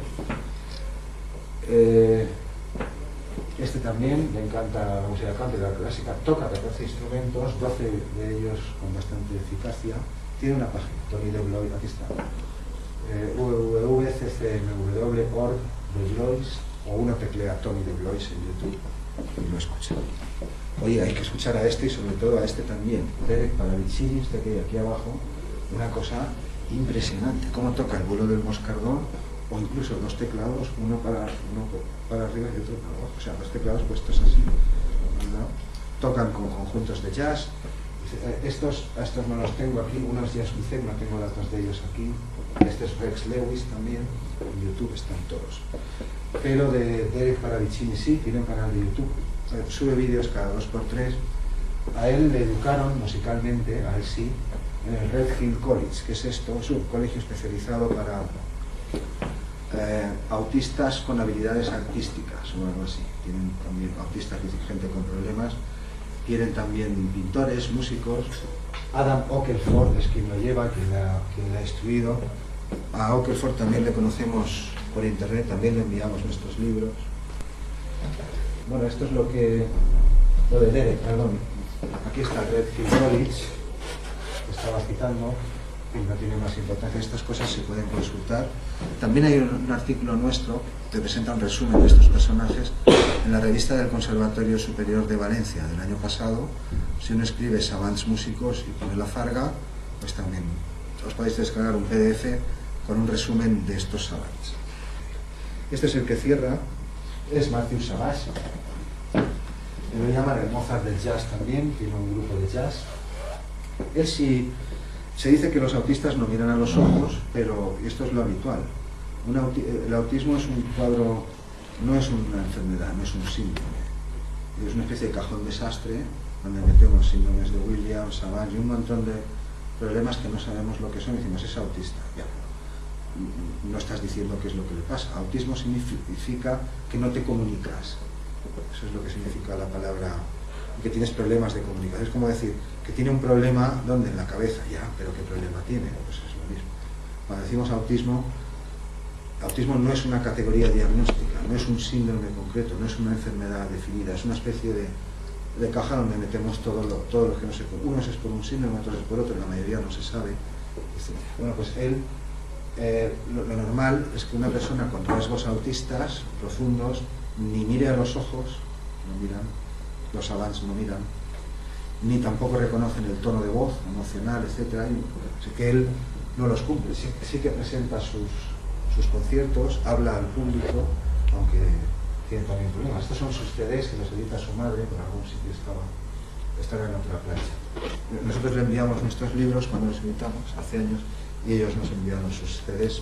[SPEAKER 2] Este también le encanta la música country, la clásica, toca 14 instrumentos, 12 de ellos con bastante eficacia. Tiene una página, Tony de Blois, aquí está, www.ccmw.org de Blois, o uno teclea Tony de Blois en YouTube y lo escucha. Oye, hay que escuchar a este y sobre todo a este también, Derek Paravicini, este que hay aquí abajo, una cosa impresionante, cómo toca el vuelo del moscardón, o incluso dos teclados, uno para arriba y otro para abajo, o sea, dos teclados puestos así, ¿no? Tocan con conjuntos de jazz. Estos no los tengo aquí, uno es Jazz Wizek, no tengo datos de ellos aquí, este es Rex Lewis también, en YouTube están todos. Pero de Derek Paravicini sí, tiene un canal de YouTube, sube vídeos cada 2x3. A él le educaron musicalmente, a él sí, en el Red Hill College, que es esto, es un colegio especializado para autistas con habilidades artísticas o algo así. Tienen también autistas, gente con problemas, tienen también pintores, músicos. Adam Ockelford es quien lo lleva, quien la ha instruido. A Ockelford también le conocemos por internet, también le enviamos nuestros libros. Bueno, esto es lo de Derek, perdón. Aquí está el Red Hill College, que estaba citando. No tiene más importancia, estas cosas se pueden consultar. También hay un artículo nuestro que presenta un resumen de estos personajes en la revista del Conservatorio Superior de Valencia del año pasado. Si uno escribe Savants Músicos y pone la Farga, pues también os podéis descargar un PDF con un resumen de estos Savants. Este es el que cierra, es Matthew Savage. Lo llaman el Mozart del jazz también, tiene un grupo de jazz. Él sí. Se dice que los autistas no miran a los ojos, pero esto es lo habitual. El autismo es un cuadro, no es una enfermedad, no es un síndrome. Es una especie de cajón desastre donde metemos síndromes de Williams, Savage y un montón de problemas que no sabemos lo que son y decimos, es autista. Ya, no estás diciendo qué es lo que le pasa. Autismo significa que no te comunicas. Eso es lo que significa la palabra, que tienes problemas de comunicación. Es como decir que tiene un problema, ¿dónde? En la cabeza, ya, pero ¿qué problema tiene? Pues es lo mismo. Cuando decimos autismo no es una categoría diagnóstica, no es un síndrome concreto, no es una enfermedad definida, es una especie de caja donde metemos todo lo que no se puede. Unos es por un síndrome, otros es por otro, la mayoría no se sabe. Bueno, pues lo normal es que una persona con rasgos autistas profundos ni mire a los ojos, no miran, los savants no miran, ni tampoco reconocen el tono de voz emocional, etc. Así que él no los cumple, sí que presenta sus conciertos, habla al público, aunque tiene también problemas. Estos son sus CDs que los edita su madre, por algún sitio estaba en otra plancha. Nosotros le enviamos nuestros libros cuando los editamos, hace años, y ellos nos enviaron sus CDs,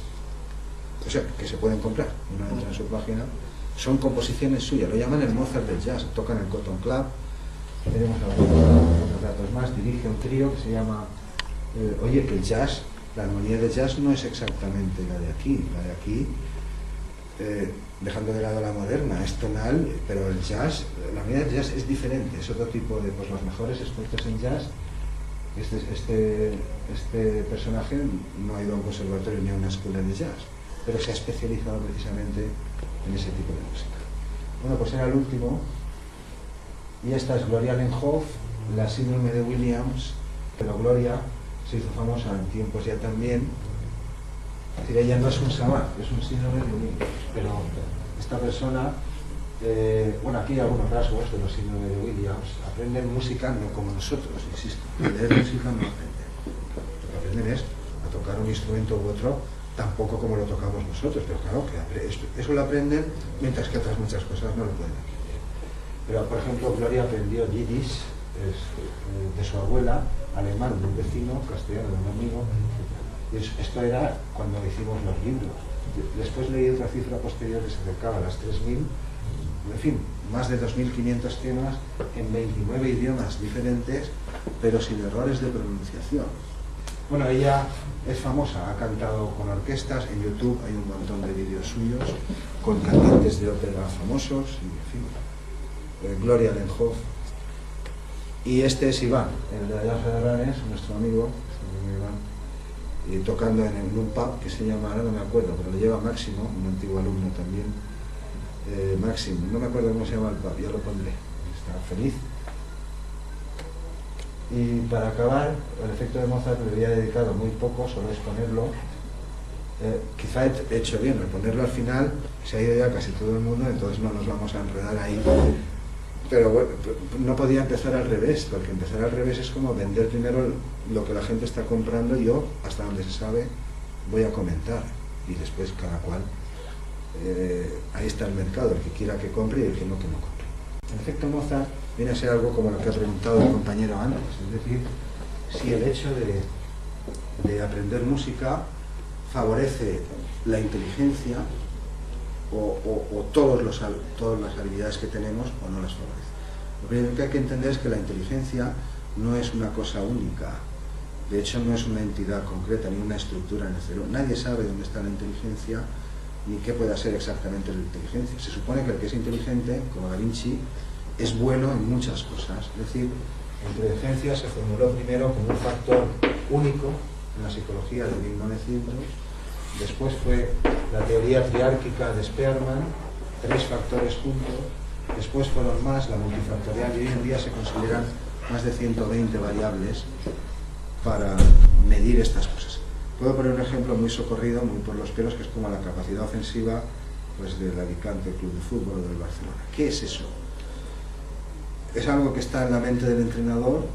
[SPEAKER 2] o sea, que se pueden comprar. Uno entra en su página, son composiciones suyas, lo llaman el Mozart del jazz, tocan en el Cotton Club. Tenemos algunos datos más, dirige un trío que se llama oye, que el jazz, la armonía del jazz no es exactamente la de aquí, dejando de lado la moderna, es tonal, pero el jazz, la armonía del jazz es diferente, es otro tipo de, pues los mejores expertos en jazz. Este personaje no ha ido a un conservatorio ni a una escuela de jazz, pero se ha especializado precisamente en ese tipo de música. Bueno, pues era el último. Y esta es Gloria Lenhoff, la síndrome de Williams, pero Gloria se hizo famosa en tiempos ya también. Es decir, ella no es un savant, es un síndrome de Williams, pero esta persona, bueno, aquí hay algunos rasgos de los síndromes de Williams. Aprenden música no como nosotros, insisto, leer música no aprenden. Lo que aprenden es a tocar un instrumento u otro, tampoco como lo tocamos nosotros, pero claro, que eso lo aprenden, mientras que otras muchas cosas no lo pueden aprender. Pero, por ejemplo, Gloria aprendió yiddish de su abuela, alemán de un vecino, castellano de un amigo. Y esto era cuando hicimos los libros. Después leí otra cifra posterior que se acercaba a las 3.000. En fin, más de 2.500 temas en 29 idiomas diferentes, pero sin errores de pronunciación. Bueno, ella es famosa, ha cantado con orquestas, en YouTube hay un montón de vídeos suyos, con cantantes de ópera famosos, y, en fin, Gloria Lenhoff. Y este es Iván, el de Allá Federales, nuestro amigo Iván, y tocando en un pub que se llama, ahora no me acuerdo, pero lo lleva Máximo, un antiguo alumno también, Máximo, no me acuerdo cómo se llama el pub, ya lo pondré, está feliz. Y para acabar, el efecto de Mozart le había dedicado muy poco, solo es ponerlo. Quizá he hecho bien, al ponerlo al final se ha ido ya casi todo el mundo, entonces no nos vamos a enredar ahí. Pero bueno, no podía empezar al revés, porque empezar al revés es como vender primero lo que la gente está comprando y yo, hasta donde se sabe, voy a comentar. Y después cada cual, ahí está el mercado, el que quiera que compre y el que no compre. El efecto Mozart viene a ser algo como lo que ha preguntado el compañero antes, es decir, si el hecho de aprender música favorece la inteligencia o todas las habilidades que tenemos o no las favorece. Lo primero que hay que entender es que la inteligencia no es una cosa única, de hecho no es una entidad concreta ni una estructura en el cerebro. Nadie sabe dónde está la inteligencia ni qué puede ser exactamente la inteligencia. Se supone que el que es inteligente, como Da Vinci, es bueno en muchas cosas. Es decir, la inteligencia se formuló primero como un factor único en la psicología de 1900, después fue la teoría triárquica de Spearman, 3 factores juntos, después fueron más, la multifactorial, y hoy en día se consideran más de 120 variables para medir estas cosas. Puedo poner un ejemplo muy socorrido, muy por los pelos, que es como la capacidad ofensiva pues, del Alicante Club de Fútbol o del Barcelona. ¿Qué es eso? ¿Es algo que está en la mente del entrenador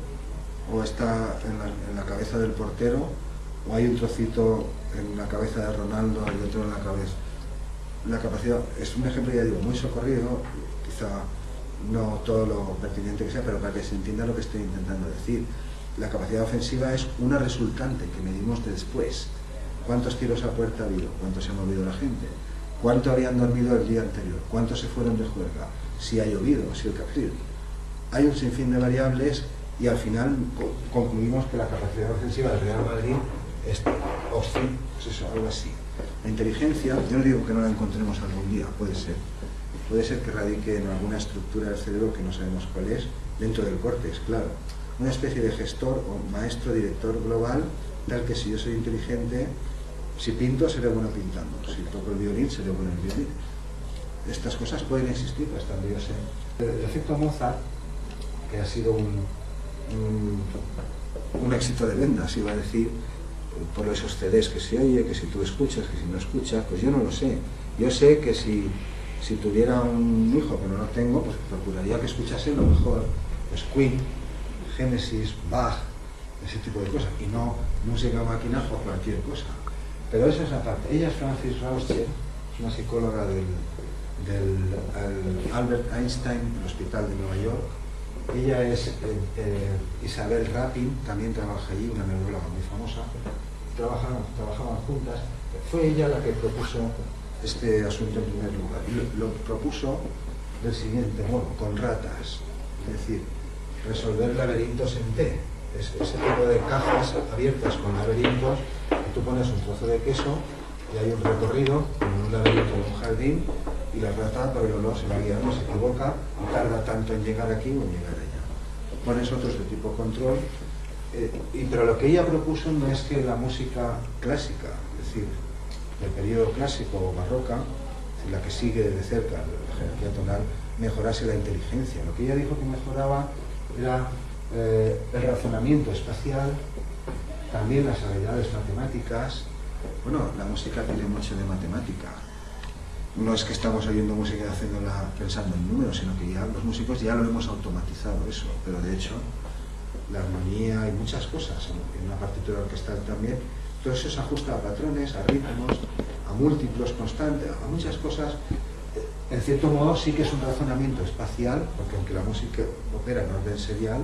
[SPEAKER 2] o está en la cabeza del portero o hay un trocito en la cabeza de Ronaldo y otro en la cabeza? La capacidad es un ejemplo, ya digo, muy socorrido, quizá no todo lo pertinente que sea, pero para que se entienda lo que estoy intentando decir. La capacidad ofensiva es una resultante que medimos después. ¿Cuántos tiros a puerta ha habido? ¿Cuánto se ha movido la gente? ¿Cuánto habían dormido el día anterior? ¿Cuántos se fueron de juerga? ¿Si ha llovido? ¿Si el capítulo? Hay un sinfín de variables y al final concluimos que la capacidad ofensiva del Real Madrid es pues eso, algo así. La inteligencia, yo no digo que no la encontremos algún día, puede ser que radique en alguna estructura del cerebro que no sabemos cuál es, dentro del córtex, claro. Una especie de gestor o maestro director global, tal que si yo soy inteligente, si pinto seré bueno pintando, si toco el violín seré bueno en el violín. Estas cosas pueden existir hasta donde yo sé. El efecto Mozart, que ha sido un éxito de ventas, iba a decir, por esos CDs que se oye, que si tú escuchas, que si no escuchas, pues yo no lo sé. Yo sé que si tuviera un hijo, que no lo tengo, pues procuraría que escuchase lo mejor, pues Queen, Genesis, Bach, ese tipo de cosas, y no música máquina o cualquier cosa. Pero eso es aparte. Ella es Frances Rauscher, es una psicóloga del Albert Einstein, el Hospital de Nueva York. Ella es Isabel Rapin, también trabaja allí, una neuróloga muy famosa. Trabajaban juntas. Fue ella la que propuso este asunto en primer lugar. Y lo propuso del siguiente modo, con ratas. Es decir, resolver laberintos en T. Ese tipo de cajas abiertas con laberintos, que tú pones un trozo de queso y hay un recorrido con un laberinto en un jardín y la rata por el olor se va guiando, se equivoca y tarda tanto en llegar aquí o en llegar allá. Pones otros de tipo control, pero lo que ella propuso no es que la música clásica, es decir, del periodo clásico o barroca, la que sigue de cerca la jerarquía tonal, mejorase la inteligencia. Lo que ella dijo que mejoraba era el razonamiento espacial, también las habilidades matemáticas. Bueno, la música tiene mucho de matemática. No es que estamos oyendo música y haciéndola pensando en números, sino que ya los músicos ya lo hemos automatizado eso, pero de hecho la armonía y muchas cosas, en una partitura orquestal también, todo eso se ajusta a patrones, a ritmos, a múltiplos constantes, a muchas cosas. En cierto modo sí que es un razonamiento espacial, porque aunque la música opera en orden serial,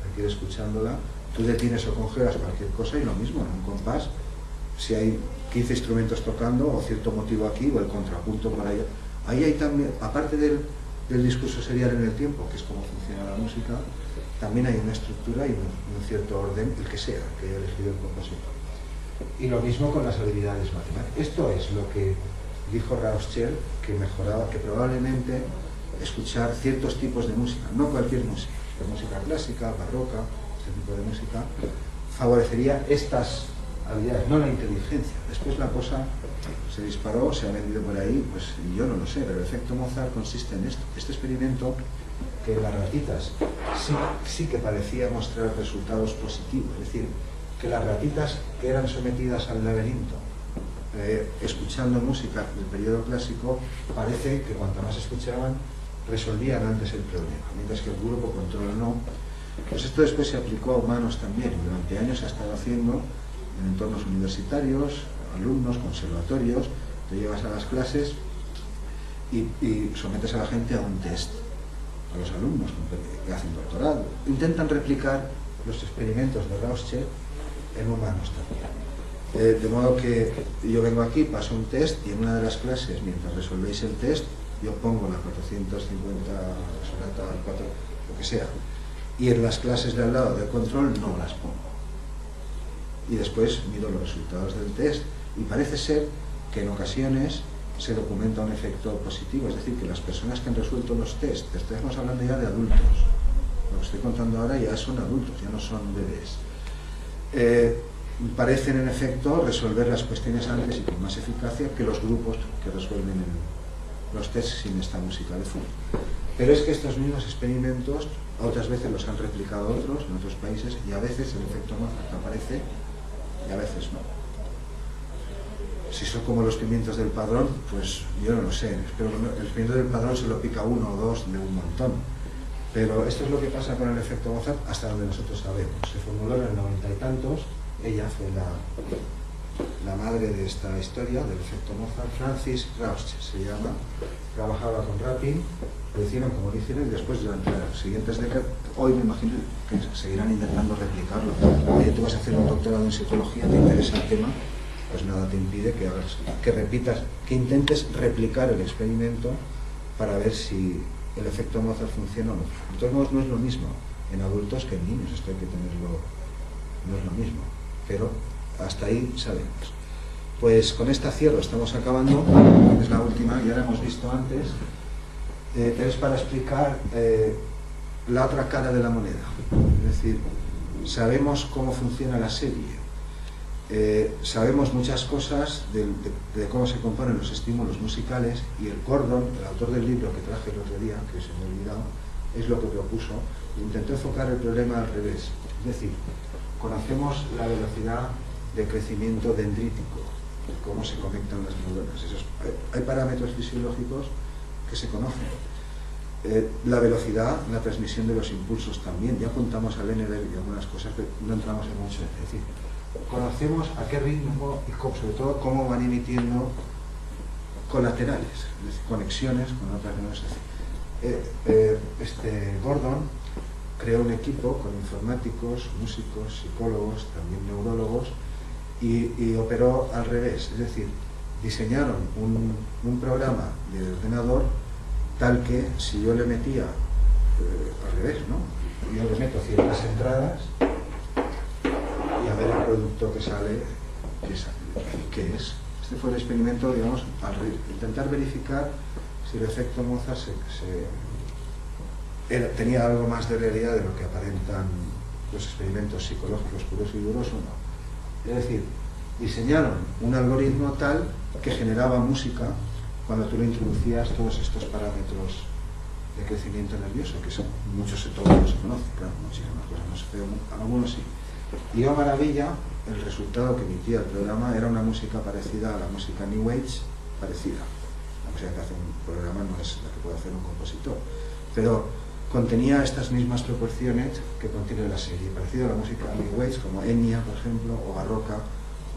[SPEAKER 2] hay que ir escuchándola, tú detienes o congelas cualquier cosa y lo mismo, en un compás, si hay 15 instrumentos tocando o cierto motivo aquí o el contrapunto por allá, ahí hay también, aparte del del discurso serial en el tiempo, que es cómo funciona la música, también hay una estructura y un cierto orden, el que sea, que haya elegido el compositor. Y lo mismo con las habilidades matemáticas. Esto es lo que dijo Rauschel, que mejoraba, que probablemente escuchar ciertos tipos de música, no cualquier música, la música clásica, barroca, este tipo de música, favorecería estas habilidades, no la inteligencia. Después la cosa se disparó, se ha vendido por ahí, pues yo no lo sé, pero el efecto Mozart consiste en esto. Este experimento, que las ratitas sí que parecía mostrar resultados positivos, es decir, que las ratitas que eran sometidas al laberinto, escuchando música del periodo clásico, parece que cuanto más escuchaban, resolvían antes el problema, mientras que el grupo control no. Pues esto después se aplicó a humanos también, y durante años se ha estado haciendo en entornos universitarios, alumnos, conservatorios. Te llevas a las clases y sometes a la gente a un test, a los alumnos que hacen doctorado. Intentan replicar los experimentos de Rauschel en humanos también. De modo que yo vengo aquí, paso un test, y en una de las clases, mientras resolvéis el test, yo pongo la 450 sonata al 4, lo que sea, y en las clases de al lado de control no las pongo. Y después mido los resultados del test, y parece ser que en ocasiones se documenta un efecto positivo, es decir, que las personas que han resuelto los test, estamos hablando ya de adultos, lo que estoy contando ahora ya son adultos, ya no son bebés, parecen en efecto resolver las cuestiones antes y con más eficacia que los grupos que resuelven los tests sin esta música de fondo. Pero es que estos mismos experimentos otras veces los han replicado otros en otros países, y a veces el efecto Mozart aparece y a veces no. Si son como los pimientos del Padrón, pues yo no lo sé, espero que el pimiento del Padrón se lo pica uno o dos de un montón. Pero esto es lo que pasa con el efecto Mozart hasta donde nosotros sabemos. Se formuló en el 90 y tantos, ella fue la madre de esta historia del efecto Mozart, Francis Rauschel se llama, trabajaba con Rapin, lo hicieron como lo hicieron, y después durante las siguientes décadas, hoy me imagino que seguirán intentando replicarlo. Oye, tú vas a hacer un doctorado en psicología, te interesa el tema, pues nada te impide que repitas, que intentes replicar el experimento para ver si el efecto Mozart funciona o no. De todos modos, no es lo mismo en adultos que en niños, esto hay que tenerlo, no es lo mismo, pero hasta ahí sabemos. Pues con esta cierro, estamos acabando, es la última, ya la hemos visto antes, es para explicar la otra cara de la moneda, es decir, sabemos cómo funciona la serie, sabemos muchas cosas de cómo se componen los estímulos musicales, y el Gordon, el autor del libro que traje el otro día, que se me ha olvidado, es lo que propuso, intentó enfocar el problema al revés, es decir, conocemos la velocidad de crecimiento dendrítico, de cómo se conectan las neuronas. Hay parámetros fisiológicos que se conocen. La velocidad, la transmisión de los impulsos también, ya apuntamos al NR y algunas cosas, pero no entramos en mucho. Es decir, conocemos a qué ritmo y sobre todo cómo van emitiendo colaterales, es decir, conexiones con otras neuronas. Gordon creó un equipo con informáticos, músicos, psicólogos, también neurólogos, y operó al revés, es decir, diseñaron un programa de ordenador tal que si yo le metía al revés, ¿no? Yo le meto ciertas entradas y a ver el producto que sale, ¿qué es? Este fue el experimento, digamos, intentar verificar si el efecto Mozart tenía algo más de realidad de lo que aparentan los experimentos psicológicos puros y duros o no. Es decir, diseñaron un algoritmo tal que generaba música cuando tú le introducías todos estos parámetros de crecimiento nervioso, que son muchos, todos no se conocen, claro, muchísimas cosas no se ven, algunos sí. Y a maravilla, el resultado que emitía el programa era una música parecida a la música New Age, parecida. La música que hace un programa no es la que puede hacer un compositor, pero contenía estas mismas proporciones que contiene la serie, parecido a la música New Age, como Enya, por ejemplo, o barroca,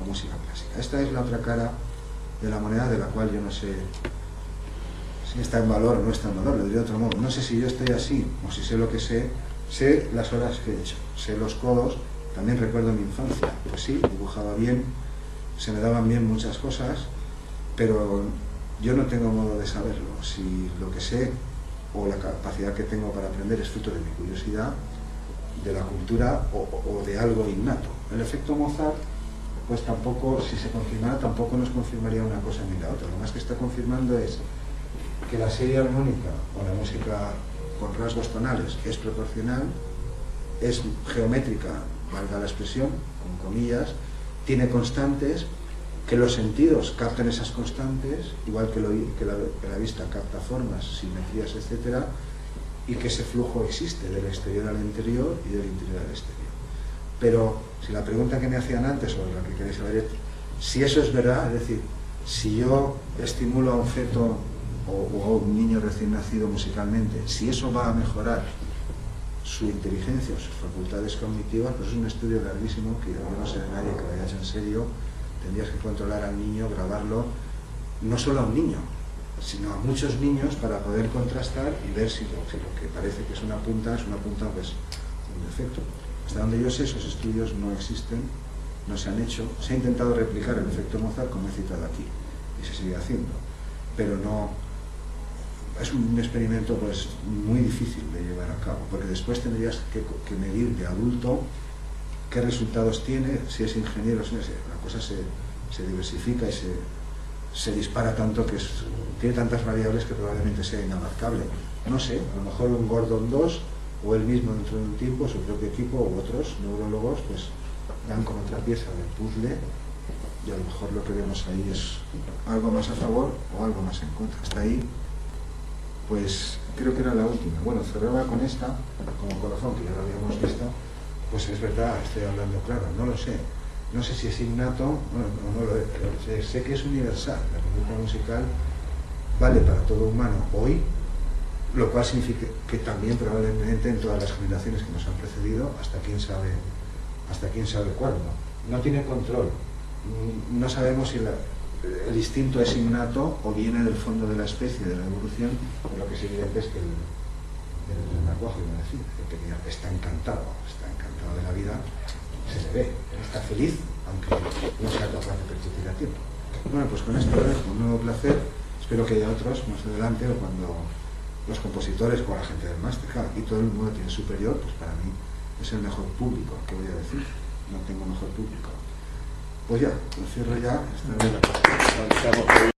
[SPEAKER 2] o música clásica. Esta es la otra cara de la moneda, de la cual yo no sé si está en valor o no está en valor, lo diré de otro modo. No sé si yo estoy así, o si sé lo que sé las horas que he hecho, sé los codos, también recuerdo mi infancia, pues sí, dibujaba bien, se me daban bien muchas cosas, pero yo no tengo modo de saberlo. Si lo que sé o la capacidad que tengo para aprender es fruto de mi curiosidad, de la cultura o de algo innato. El efecto Mozart, pues tampoco, si se confirmara, tampoco nos confirmaría una cosa ni la otra. Lo más que está confirmando es que la serie armónica o la música con rasgos tonales es proporcional, es geométrica, valga la expresión, con comillas, tiene constantes, que los sentidos captan esas constantes, igual que la vista capta formas, simetrías, etcétera, y que ese flujo existe del exterior al interior y del interior al exterior. Pero si la pregunta que me hacían antes, o la que queréis saber, es si eso es verdad, es decir, si yo estimulo a un feto o a un niño recién nacido musicalmente, si eso va a mejorar su inteligencia o sus facultades cognitivas, pues es un estudio larguísimo que yo no sé de nadie que lo haya hecho en serio. Tendrías que controlar al niño, grabarlo, no solo a un niño, sino a muchos niños para poder contrastar y ver si lo que parece que es una punta pues un defecto. Hasta donde yo sé, esos estudios no existen, no se han hecho. Se ha intentado replicar el efecto Mozart, como he citado aquí, y se sigue haciendo, pero no es un experimento pues muy difícil de llevar a cabo, porque después tendrías que medir de adulto qué resultados tiene, si es ingeniero, si no sé, la cosa se diversifica y se dispara tanto que tiene tantas variables que probablemente sea inabarcable. No sé, a lo mejor un Gordon 2 o él mismo dentro de un tiempo, su propio equipo u otros neurólogos pues dan con otra pieza del puzzle y a lo mejor lo que vemos ahí es algo más a favor o algo más en contra. Hasta ahí pues creo que era la última. Bueno, cerraba con esta, como colofón, que ya lo habíamos visto. Pues es verdad, estoy hablando claro, no lo sé. No sé si es innato, bueno, no lo sé, sé que es universal. La conducta musical vale para todo humano hoy, lo cual significa que también probablemente en todas las generaciones que nos han precedido, hasta quién sabe cuándo. No tiene control. No sabemos si el instinto es innato o viene del fondo de la especie, de la evolución, pero lo que es evidente es que el lenguaje, que está encantado de la vida, se le ve, está feliz, aunque no sea capaz de percibir a tiempo. Bueno, pues con esto lo dejo, un nuevo placer, espero que haya otros más adelante o cuando los compositores o la gente del máster, claro, aquí todo el mundo tiene superior, pues para mí es el mejor público, ¿qué voy a decir? No tengo mejor público. Pues ya, lo cierro ya, esta vez la